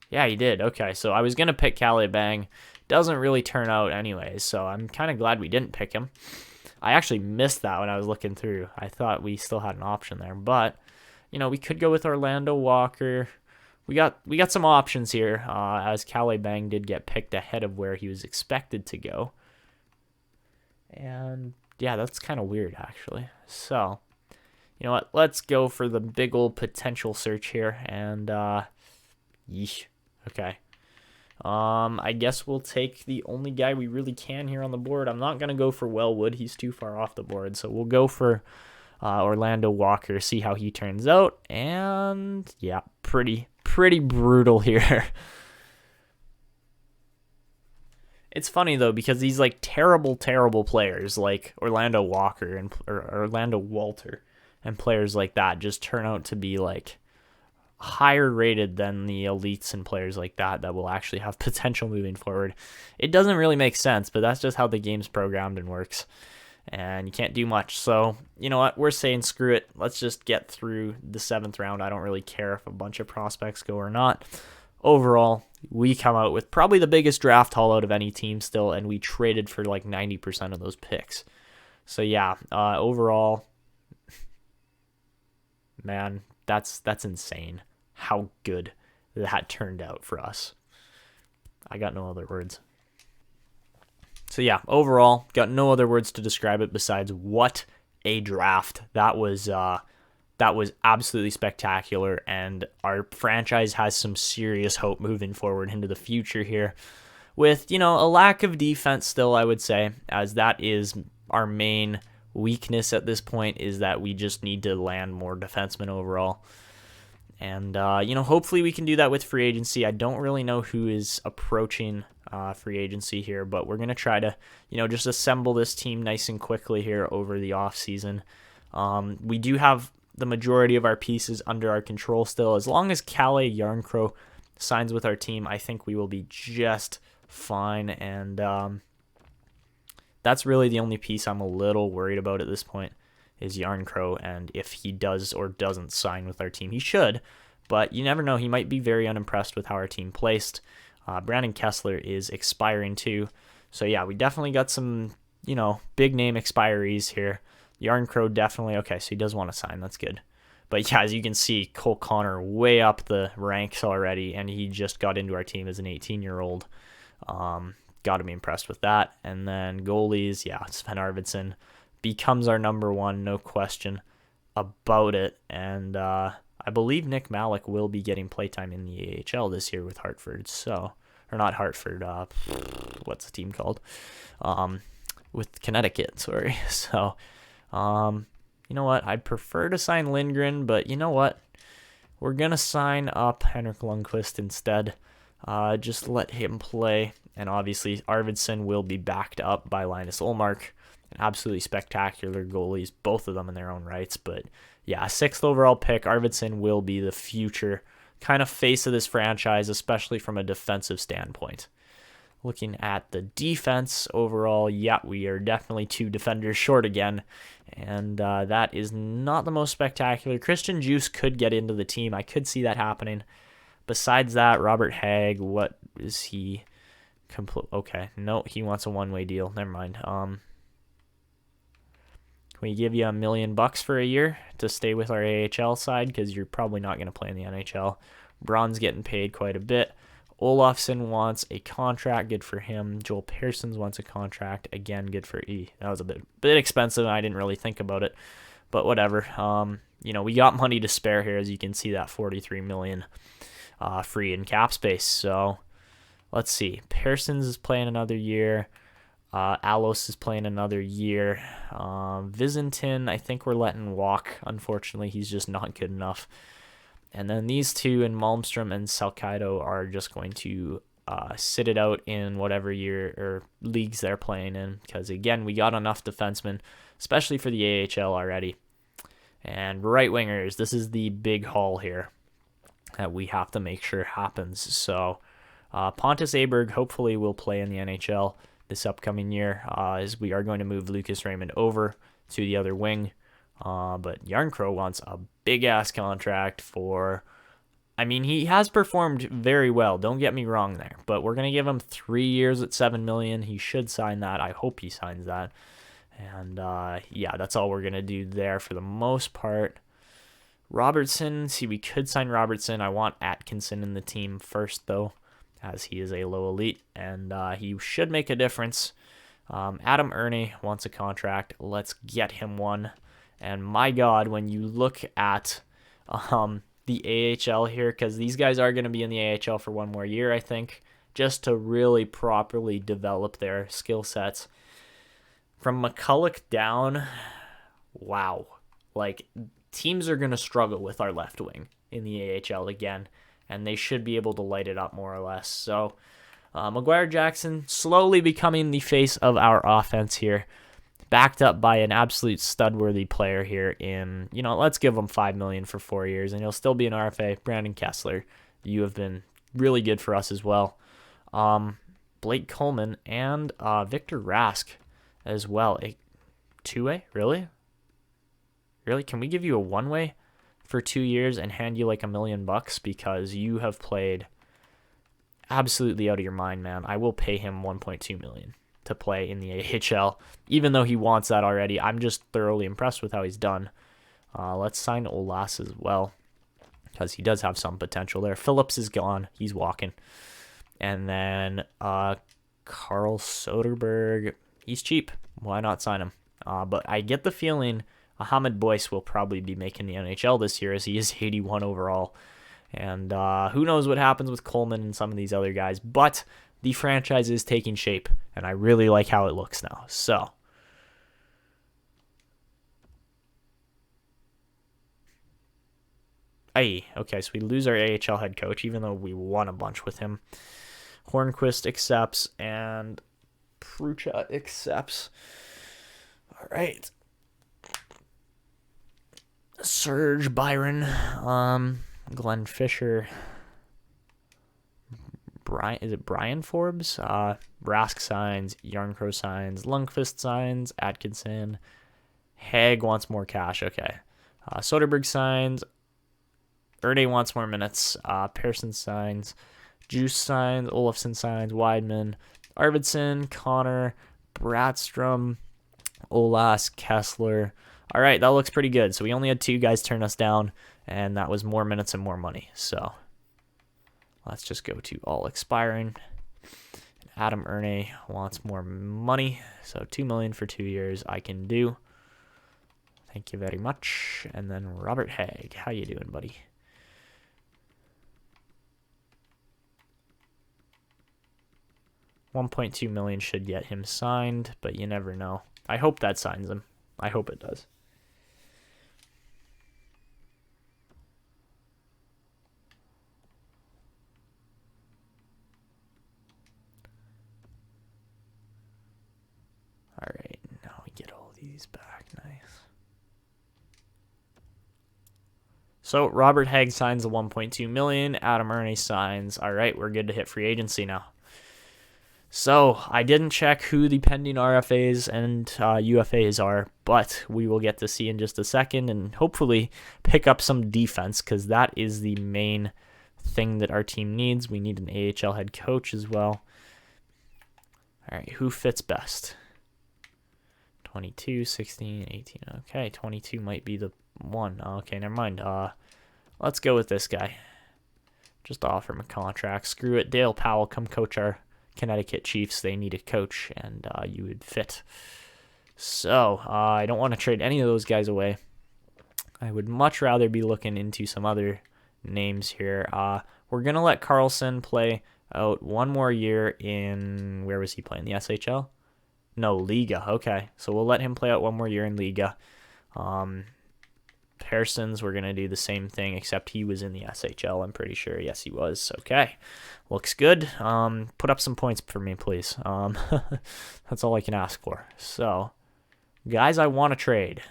Yeah, he did. Okay, so I was going to pick Calais Bang. Doesn't really turn out anyways, so I'm kind of glad we didn't pick him. I actually missed that when I was looking through. I thought we still had an option there, but we could go with Orlando Walker. We got some options here, as Calais Bang did get picked ahead of where he was expected to go. And yeah, that's kind of weird actually. So, you know what? Let's go for the big old potential search here, and yeesh. Okay. I guess we'll take the only guy we really can here on the board. I'm not going to go for Wellwood. He's too far off the board. So we'll go for Orlando Walker, see how he turns out. And yeah, pretty brutal here. It's funny, though, because these like terrible players like Orlando Walker or Orlando Walter and players like that just turn out to be like higher rated than the elites and players like that will actually have potential moving forward. It doesn't really make sense, but that's just how the game's programmed and works. And you can't do much. So, you know what? We're saying screw it. Let's just get through the 7th round. I don't really care if a bunch of prospects go or not. Overall, we come out with probably the biggest draft haul out of any team still, and we traded for like 90% of those picks. So yeah, overall, man, that's insane how good that turned out for us. I got no other words. So yeah, overall, got no other words to describe it besides what a draft. That was absolutely spectacular, and our franchise has some serious hope moving forward into the future here. With, a lack of defense still, I would say, as that is our main weakness at this point, is that we just need to land more defensemen overall. And, hopefully we can do that with free agency. I don't really know who is approaching free agency here, but we're going to try to, just assemble this team nice and quickly here over the offseason. We do have the majority of our pieces under our control still. As long as Calle Yarncrow signs with our team, I think we will be just fine. And that's really the only piece I'm a little worried about at this point is Yarncrow, and if he does or doesn't sign with our team. He should, but you never know. He might be very unimpressed with how our team placed. Brandon Kessler is expiring too. So yeah, we definitely got some, big name expiries here. Yarncrow definitely, okay, so he does want to sign. That's good. But yeah, as you can see, Cole Connor way up the ranks already, and he just got into our team as an 18-year-old. Got to be impressed with that. And then goalies, yeah, Sven Arvidsson becomes our number one, no question about it. And I believe Nick Malik will be getting playtime in the AHL this year with Hartford. So, or not Hartford, what's the team called? With Connecticut, sorry. So, you know what? I'd prefer to sign Lindgren, but you know what? We're going to sign up Henrik Lundqvist instead. Just let him play. And obviously, Arvidsson will be backed up by Linus Ullmark. Absolutely spectacular goalies, both of them in their own rights. But yeah, 6th overall pick, Arvidsson will be the future kind of face of this franchise, especially from a defensive standpoint. Looking at the defense overall, yeah, we are definitely 2 defenders short again, and that is not the most spectacular. Christian Juice could get into the team. I could see that happening. Besides that, Robert Hagg, what is he? Okay, no, he wants a one-way deal. Never mind. Can we give you $1 million for a year to stay with our AHL side? Because you're probably not going to play in the NHL. Braun's getting paid quite a bit. Olofsson wants a contract, good for him. Joel Pearsons wants a contract, again, good for E. That was a bit expensive, and I didn't really think about it, but whatever. We got money to spare here, as you can see, that $43 million free in cap space. So let's see. Pearsons is playing another year. Alos is playing another year. Visentin, I think we're letting walk. Unfortunately, he's just not good enough. And then these two, in Malmstrom and Salcido, are just going to sit it out in whatever year or leagues they're playing in. Because, again, we got enough defensemen, especially for the AHL already. And right wingers, this is the big haul here that we have to make sure happens. So Pontus Aberg hopefully will play in the NHL this upcoming year, as we are going to move Lucas Raymond over to the other wing. But Yarncrow wants a big-ass contract for... I mean, he has performed very well, don't get me wrong there, but we're going to give him 3 years at $7 million. He should sign that. I hope he signs that. And, yeah, that's all we're going to do there for the most part. Robertson, we could sign Robertson. I want Atkinson in the team first, though, as he is a low elite, and he should make a difference. Adam Ernie wants a contract. Let's get him one. And my God, when you look at the AHL here, because these guys are going to be in the AHL for 1 more year, I think, just to really properly develop their skill sets. From McCulloch down, wow. Like, teams are going to struggle with our left wing in the AHL again, and they should be able to light it up more or less. So, McGuire Jackson slowly becoming the face of our offense here. backed up by an absolute stud-worthy player here in, let's give him $5 million for 4 years, and he'll still be an RFA. Brandon Kessler, you have been really good for us as well. Blake Coleman and Victor Rask as well. A two-way? Really? Really? Can we give you a one-way for 2 years and hand you like $1 million because you have played absolutely out of your mind, man? I will pay him $1.2 million to play in the AHL, even though he wants that already. I'm just thoroughly impressed with how he's done. Let's sign Olas as well, because he does have some potential there. Phillips is gone. He's walking. And then Carl Soderberg, he's cheap. Why not sign him? But I get the feeling Ahmed Boyce will probably be making the NHL this year, as he is 81 overall. And who knows what happens with Coleman and some of these other guys. But the franchise is taking shape, and I really like how it looks now. So, okay, so we lose our AHL head coach, even though we won a bunch with him. Hornquist accepts, and Prucha accepts. All right. Serge Byron, Glenn Fisher, Brian Forbes? Rask signs, Yarncrow signs, Lundqvist signs, Atkinson, Haig wants more cash, okay. Soderberg signs, Erde wants more minutes, Pearson signs, Juice signs, Olofsson signs, Weidman, Arvidsson, Connor, Bratstrom, Olas, Kessler. All right, that looks pretty good. So we only had 2 guys turn us down, and that was more minutes and more money. So let's just go to all expiring. Adam Erne wants more money, so $2 million for 2 years I can do. Thank you very much. And then Robert Haig, how you doing, buddy? $1.2 million should get him signed, but you never know. I hope that signs him. I hope it does. All right, now we get all these back. Nice. So Robert Haig signs the $1.2 million. Adam Erne signs. All right, we're good to hit free agency now. So I didn't check who the pending RFAs and UFAs are, but we will get to see in just a second and hopefully pick up some defense, because that is the main thing that our team needs. We need an AHL head coach as well. All right, who fits best? 22, 16, 18. Okay, 22 might be the one. Okay, never mind. Let's go with this guy. Just offer him a contract. Screw it. Dale Powell, come coach our Connecticut Chiefs. They need a coach, and you would fit. So, I don't want to trade any of those guys away. I would much rather be looking into some other names here. We're going to let Carlson play out one more year in, where was he playing? The SHL? No, Liga. Okay, so we'll let him play out one more year in Liga. Pearsons, we're going to do the same thing, except he was in the SHL, I'm pretty sure. Yes, he was. Okay, looks good. Put up some points for me, please. That's all I can ask for. So, guys I want to trade.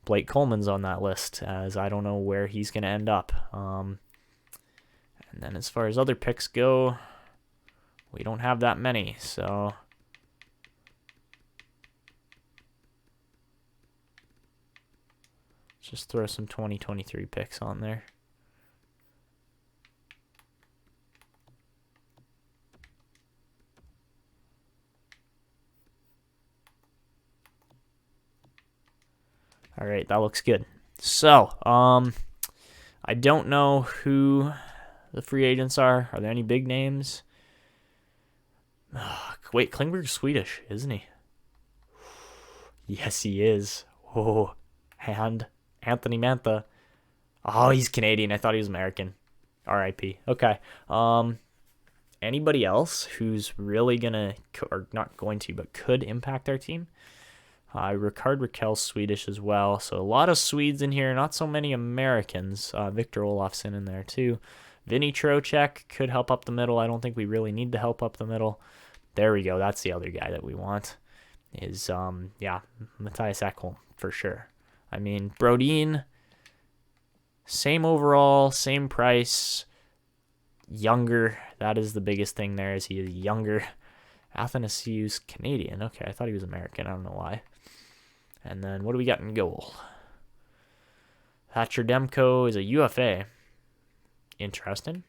Blake Coleman's on that list, as I don't know where he's going to end up. And then as far as other picks go, we don't have that many, so just throw some 2023 picks on there. All right, that looks good. So, I don't know who the free agents are. Are there any big names? Wait, Klingberg's Swedish, isn't he? Yes, he is. Oh, and Anthony Mantha. Oh, he's Canadian. I thought he was American. R.I.P. Okay. Anybody else who's really gonna, or not going to, but could impact our team? Ricard Raquel's Swedish as well. So a lot of Swedes in here. Not so many Americans. Victor Olofsson in there too. Vinny Trocheck could help up the middle. I don't think we really need to help up the middle. There we go. That's the other guy that we want. is, yeah, Matthias Ekholm for sure. I mean, Brodin, same overall, same price, younger. That is the biggest thing there, is he is younger. Athanasiou's Canadian. Okay, I thought he was American. I don't know why. And then what do we got in goal? Thatcher Demko is a UFA. Interesting.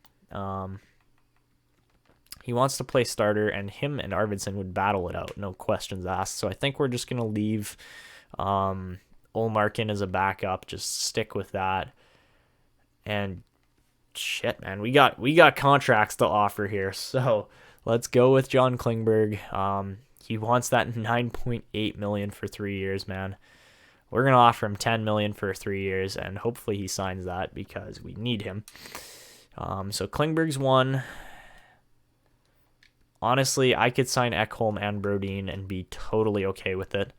He wants to play starter, and him and Arvidsson would battle it out, no questions asked. So I think we're just going to leave Ullmark in as a backup, just stick with that. And shit, man, we got contracts to offer here, so let's go with John Klingberg. He wants that $9.8 million for 3 years, man. We're going to offer him $10 million for 3 years, and hopefully he signs that because we need him. So Klingberg's one. Honestly, I could sign Ekholm and Brodin and be totally okay with it.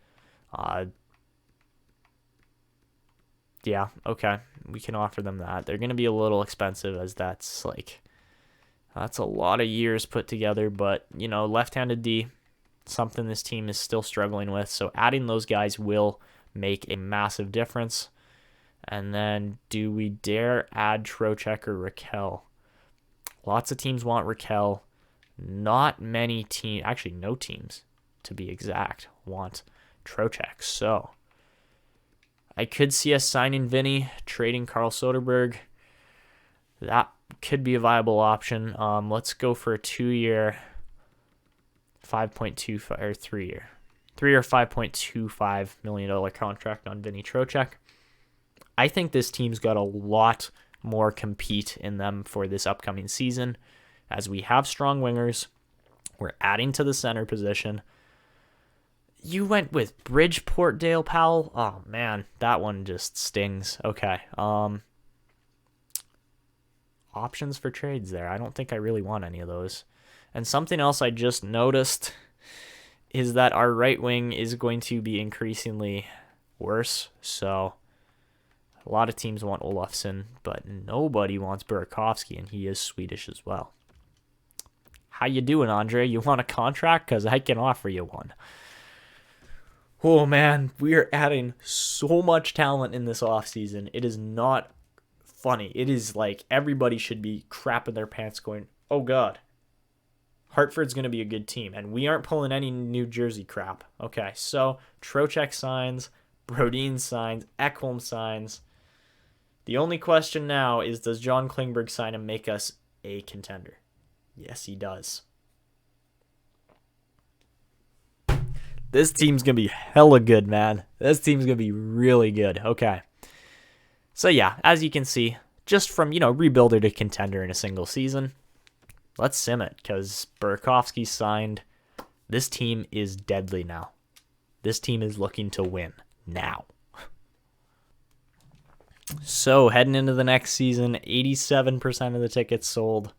Yeah, okay. We can offer them that. They're going to be a little expensive, as that's a lot of years put together, but, left-handed D, something this team is still struggling with, so adding those guys will make a massive difference. And then, do we dare add Trocheck or Raquel? Lots of teams want Raquel. Not many teams, actually no teams, to be exact, want Trocheck. So, I could see us signing Vinny, trading Carl Soderberg. That could be a viable option. Let's go for a 2-year, 5.25 or 3-year, 3-year, $5.25 million contract on Vinny Trocheck. I think this team's got a lot more compete in them for this upcoming season, as we have strong wingers. We're adding to the center position. You went with Bridgeport, Dale Powell. Oh, man, that one just stings. Okay. Options for trades there. I don't think I really want any of those. And something else I just noticed is that our right wing is going to be increasingly worse. So a lot of teams want Olofsson, but nobody wants Burakovsky, and he is Swedish as well. How you doing, Andre? You want a contract? Because I can offer you one. Oh, man, we are adding so much talent in this offseason. It is not funny. It is like everybody should be crapping their pants going, oh, God, Hartford's going to be a good team. And we aren't pulling any New Jersey crap. Okay, so Trocheck signs, Brodin signs, Ekholm signs. The only question now is, does John Klingberg sign and make us a contender? Yes, he does. This team's going to be hella good, man. This team's going to be really good. Okay. So, yeah, as you can see, just from, rebuilder to contender in a single season, let's sim it, because Burakovsky signed. This team is deadly now. This team is looking to win now. So, heading into the next season, 87% of the tickets sold.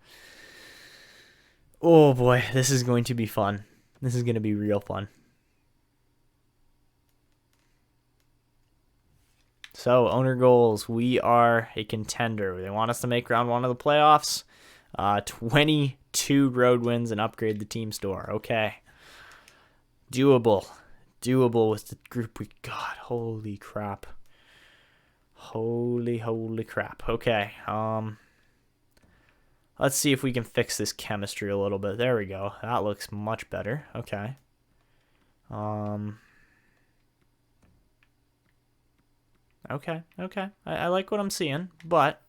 Oh, boy, this is going to be fun. This is going to be real fun. So, owner goals. We are a contender. They want us to make round one of the playoffs. 22 road wins and upgrade the team store. Okay. Doable. Doable with the group we got. Holy crap. Holy crap. Okay. Let's see if we can fix this chemistry a little bit. There we go. That looks much better. Okay. Okay. I like what I'm seeing, but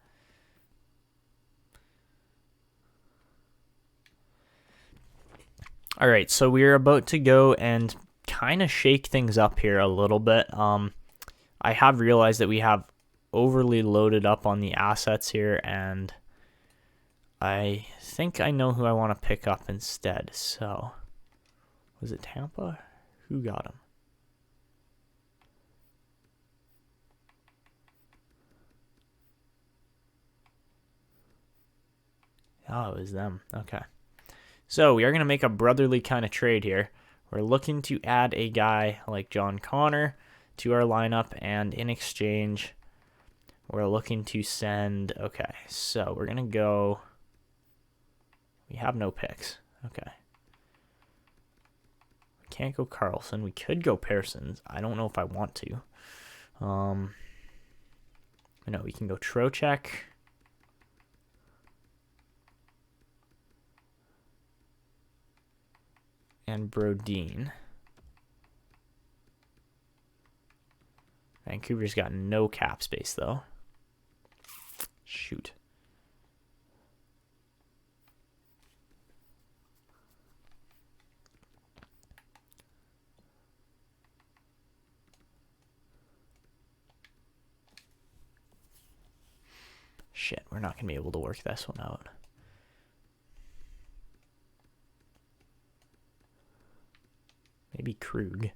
all right, so we're about to go and kind of shake things up here a little bit. I have realized that we have overly loaded up on the assets here, and I think I know who I want to pick up instead. So, was it Tampa? Who got him? Oh, it was them. Okay. So we are going to make a brotherly kind of trade here. We're looking to add a guy like John Connor to our lineup, and in exchange, we're looking to send... Okay, so we're going to go... We have no picks. Okay. can't go Carlson. We could go Pearsons. I don't know if I want to. No, we can go Trocheck. And Brodin. Vancouver's got no cap space, though. Shoot. Shit, we're not going to be able to work this one out. Maybe Krug.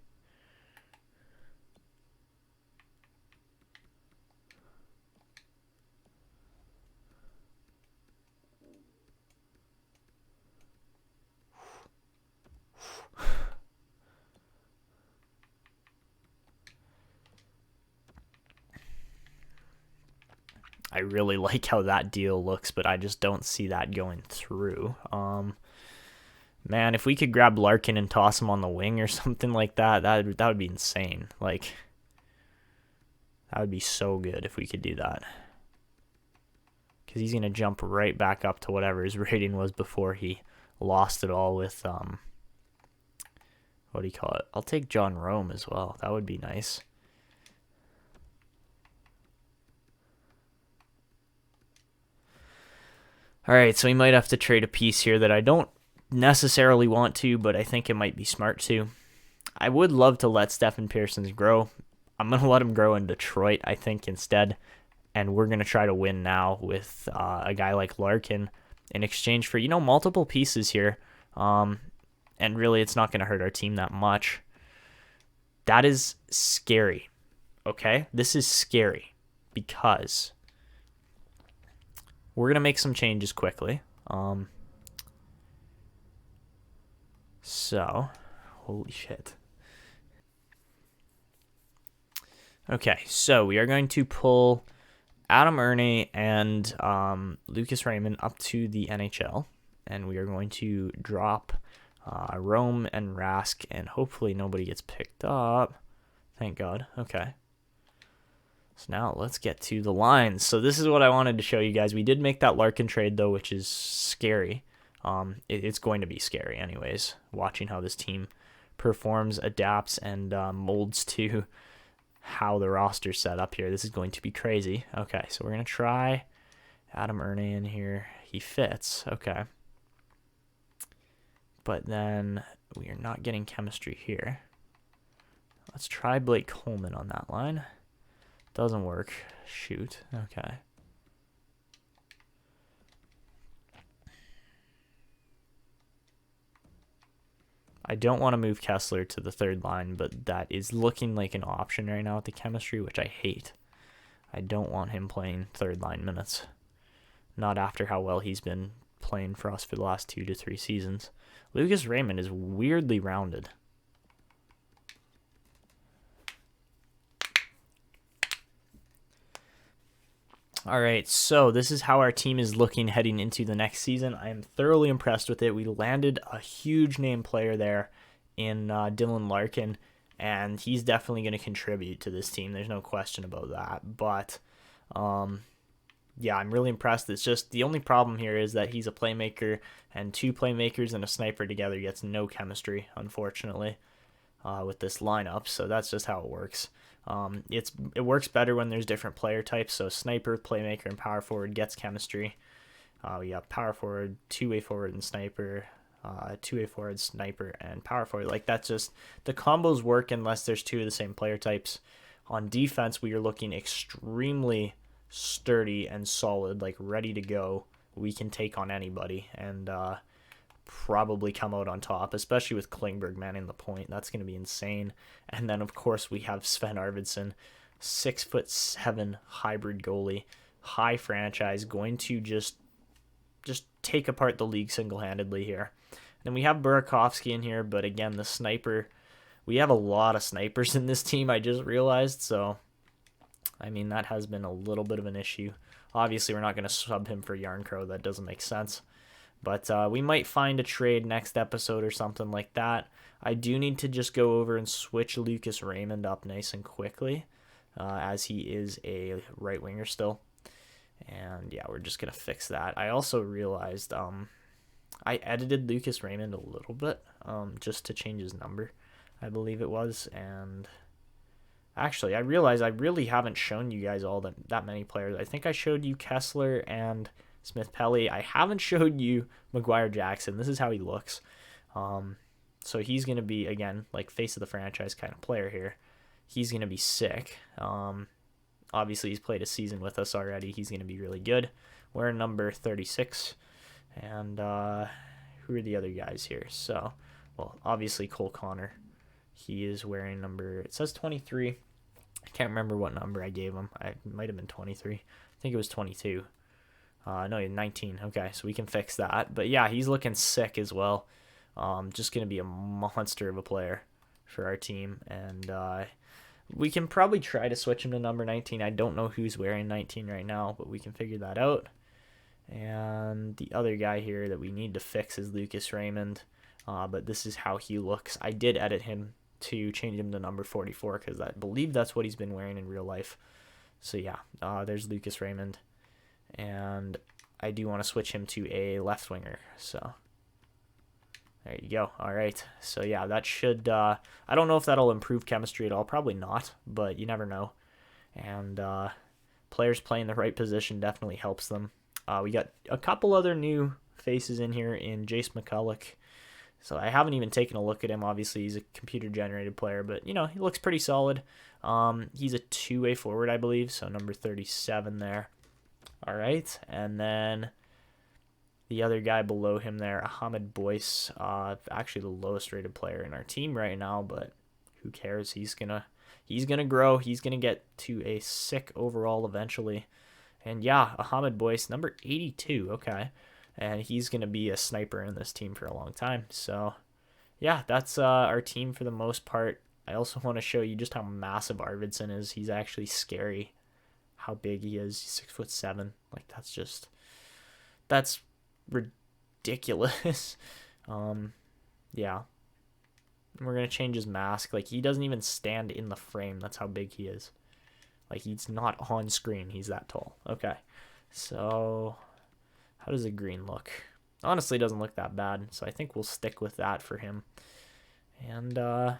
I really like how that deal looks, but I just don't see that going through. Man, if we could grab Larkin and toss him on the wing or something like that, that would be insane. Like, that would be so good if we could do that. Because he's going to jump right back up to whatever his rating was before he lost it all with, what do you call it? I'll take John Rome as well. That would be nice. All right, so we might have to trade a piece here that I don't necessarily want to, but I think it might be smart to. I would love to let Stephen Pearsons grow. I'm going to let him grow in Detroit, I think, instead. And we're going to try to win now with a guy like Larkin in exchange for, multiple pieces here. And really, it's not going to hurt our team that much. That is scary, okay? This is scary because we're going to make some changes quickly. So, holy shit. Okay, so we are going to pull Adam Erne and Lucas Raymond up to the NHL, and we are going to drop Rome and Rask, and hopefully nobody gets picked up. Thank God. Okay. So now let's get to the lines. So this is what I wanted to show you guys. We did make that Larkin trade, though, which is scary. It's going to be scary anyways, watching how this team performs, adapts, and molds to how the roster's set up here. This is going to be crazy. Okay, so we're going to try Adam Erne in here. He fits. Okay. But then we are not getting chemistry here. Let's try Blake Coleman on that line. Doesn't work. Shoot. Okay. I don't want to move Kessler to the third line, but that is looking like an option right now with the chemistry, which I hate. I don't want him playing third line minutes. Not after how well he's been playing for us for the last 2 to 3 seasons. Lucas Raymond is weirdly rounded. All right, so this is how our team is looking heading into the next season. I am thoroughly impressed with it. We landed a huge name player there in Dylan Larkin, and he's definitely going to contribute to this team. There's no question about that. But, yeah, I'm really impressed. It's just the only problem here is that he's a playmaker, and 2 playmakers and a sniper together gets no chemistry, unfortunately, with this lineup. So that's just how it works. It works better when there's different player types. So sniper, playmaker, and power forward gets chemistry. We got power forward, 2-way forward, and sniper. 2-way forward, sniper, and power forward. Like, that's just the combos work unless there's 2 of the same player types. On defense, we are looking extremely sturdy and solid, like ready to go. We can take on anybody and probably come out on top, especially with Klingberg manning the point. That's going to be insane. And then, of course, we have Sven Arvidsson, 6'7" hybrid goalie, high franchise, going to just take apart the league single-handedly here. Then we have Burakovsky in here, but again, the sniper, we have a lot of snipers in this team, I just realized, so I mean, that has been a little bit of an issue. Obviously, we're not going to sub him for Yarncrow. That doesn't make sense. But we might find a trade next episode or something like that. I do need to just go over and switch Lucas Raymond up nice and quickly, as he is a right winger still. And yeah, we're just going to fix that. I also realized I edited Lucas Raymond a little bit just to change his number, I believe it was. And actually, I realized I really haven't shown you guys all that many players. I think I showed you Kessler and Smith Pelly. I haven't showed you McGuire Jackson. This is how he looks. So he's going to be, again, like face of the franchise kind of player here. He's going to be sick. Obviously, he's played a season with us already. He's going to be really good. We're number 36. And who are the other guys here? So, well, obviously Cole Connor. He is wearing number, it says 23. I can't remember what number I gave him. It might have been 23. I think it was 22. No, 19. Okay, so we can fix that. But yeah, he's looking sick as well. Just going to be a monster of a player for our team. And we can probably try to switch him to number 19. I don't know who's wearing 19 right now, but we can figure that out. And the other guy here that we need to fix is Lucas Raymond. But this is how he looks. I did edit him to change him to number 44 because I believe that's what he's been wearing in real life. So yeah, there's Lucas Raymond. And I do want to switch him to a left winger. So there you go. All right. So yeah, that should, I don't know if that'll improve chemistry at all. Probably not, but you never know. And players playing the right position definitely helps them. We got a couple other new faces in here in Jace McCulloch. So I haven't even taken a look at him. Obviously, he's a computer-generated player, but, you know, he looks pretty solid. He's a two-way forward, I believe, so number 37 there. All right, and then the other guy below him there, Ahmed Boyce, actually the lowest-rated player in our team right now, but who cares? He's gonna grow. He's gonna get to a sick overall eventually. And yeah, Ahmed Boyce, number 82, okay. And he's going to be a sniper in this team for a long time. So yeah, that's our team for the most part. I also want to show you just how massive Arvidsson is. He's actually scary how big he is. He's 6'7". Like that's ridiculous. Yeah. We're going to change his mask. Like, he doesn't even stand in the frame. That's how big he is. Like, he's not on screen. He's that tall. Okay. So, how does the green look? Honestly, it doesn't look that bad. So, I think we'll stick with that for him. And, I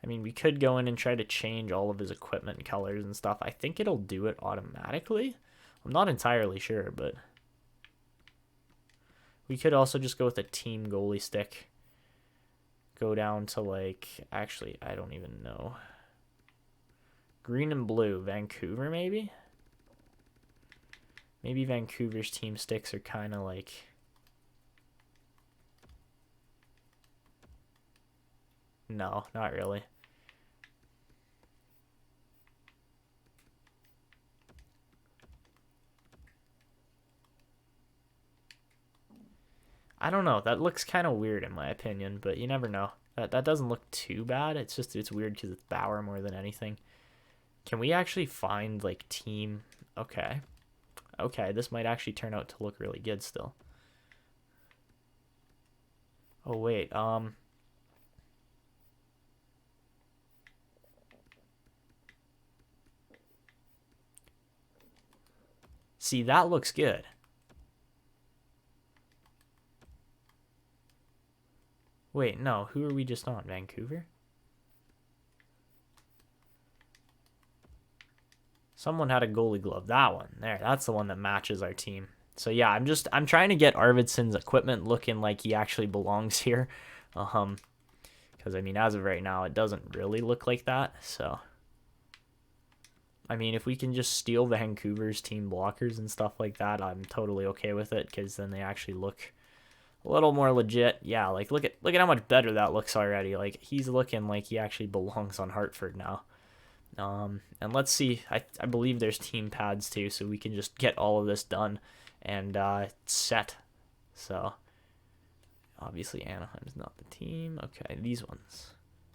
mean, we could go in and try to change all of his equipment and colors and stuff. I think it'll do it automatically. I'm not entirely sure, but we could also just go with a team goalie stick. Go down to, like, actually, I don't even know. Green and blue, Vancouver maybe? Maybe Vancouver's team sticks are kind of like... No, not really. I don't know. That looks kind of weird in my opinion, but you never know. That doesn't look too bad. It's just, it's weird because it's Bauer more than anything. Can we actually find, like, team... Okay. Okay, this might actually turn out to look really good still. Oh, wait. See, that looks good. Wait, no. Who are we just on? Vancouver? Someone had a goalie glove. That one. There. That's the one that matches our team. So, yeah, I'm trying to get Arvidsson's equipment looking like he actually belongs here. Because, I mean, as of right now, it doesn't really look like that. So, I mean, if we can just steal Vancouver's team blockers and stuff like that, I'm totally okay with it. Because then they actually look a little more legit. Yeah, like, look at how much better that looks already. Like, he's looking like he actually belongs on Hartford now. And let's see, I believe there's team pads too, so we can just get all of this done and set. So, obviously Anaheim's not the team. Okay, these ones.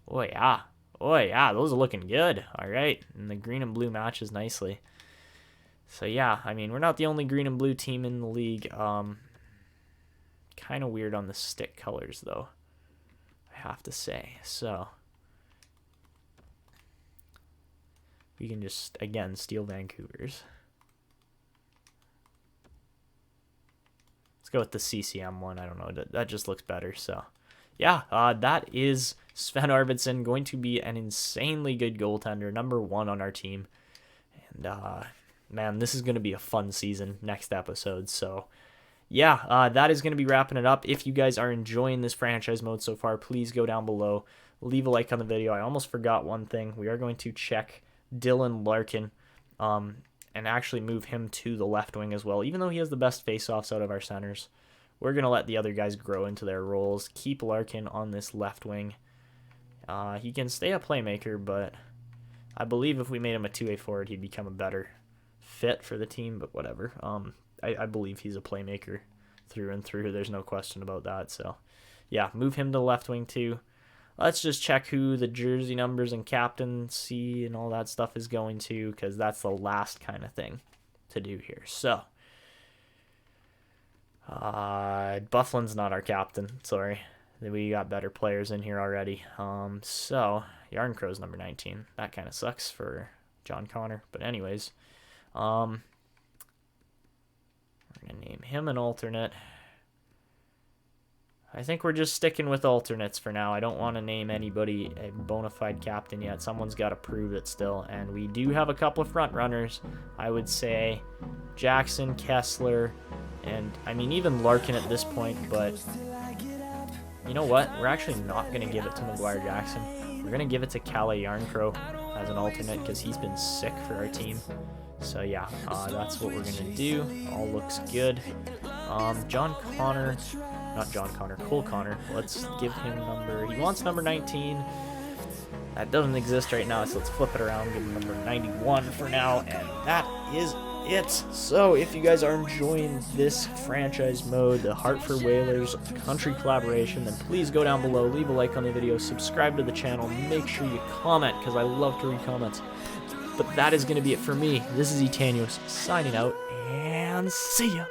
Oh yeah, those are looking good. All right, and the green and blue matches nicely. So yeah, I mean, we're not the only green and blue team in the league. Kind of weird on the stick colors though. I have to say. So we can just, again, steal Vancouver's. Let's go with the CCM one. I don't know. That just looks better. So, yeah, that is Sven Arvidsson, going to be an insanely good goaltender, number 1 on our team. And, man, this is going to be a fun season next episode. So, yeah, that is going to be wrapping it up. If you guys are enjoying this franchise mode so far, please go down below. Leave a like on the video. I almost forgot one thing. We are going to check Dylan Larkin and actually move him to the left wing as well. Even though he has the best face-offs out of our centers, we're going to let the other guys grow into their roles. Keep Larkin on this left wing. He can stay a playmaker, but I believe if we made him a 2A forward, he'd become a better fit for the team, but whatever. I believe he's a playmaker through and through. There's no question about that. So, yeah, move him to left wing too. Let's just check who the jersey numbers and captaincy and all that stuff is going to, because that's the last kind of thing to do here. So, Bufflin's not our captain. Sorry. We got better players in here already. So, Yarncrow's number 19. That kind of sucks for John Connor. But anyways, we're going to name him an alternate. I think we're just sticking with alternates for now. I don't want to name anybody a bona fide captain yet. Someone's got to prove it still. And we do have a couple of front runners. I would say Jackson, Kessler, and I mean even Larkin at this point. But you know what? We're actually not going to give it to McGuire Jackson. We're going to give it to Calle Yarncrow as an alternate because he's been sick for our team. So yeah, that's what we're going to do. All looks good. Cole Connor. Let's give him he wants number 19. That doesn't exist right now, so let's flip it around, give him number 91 for now, and that is it. So if you guys are enjoying this franchise mode, the Hartford Whalers country collaboration, then please go down below, leave a like on the video, subscribe to the channel, make sure you comment, because I love to read comments. But that is going to be it for me. This is Etanyos signing out, and see ya.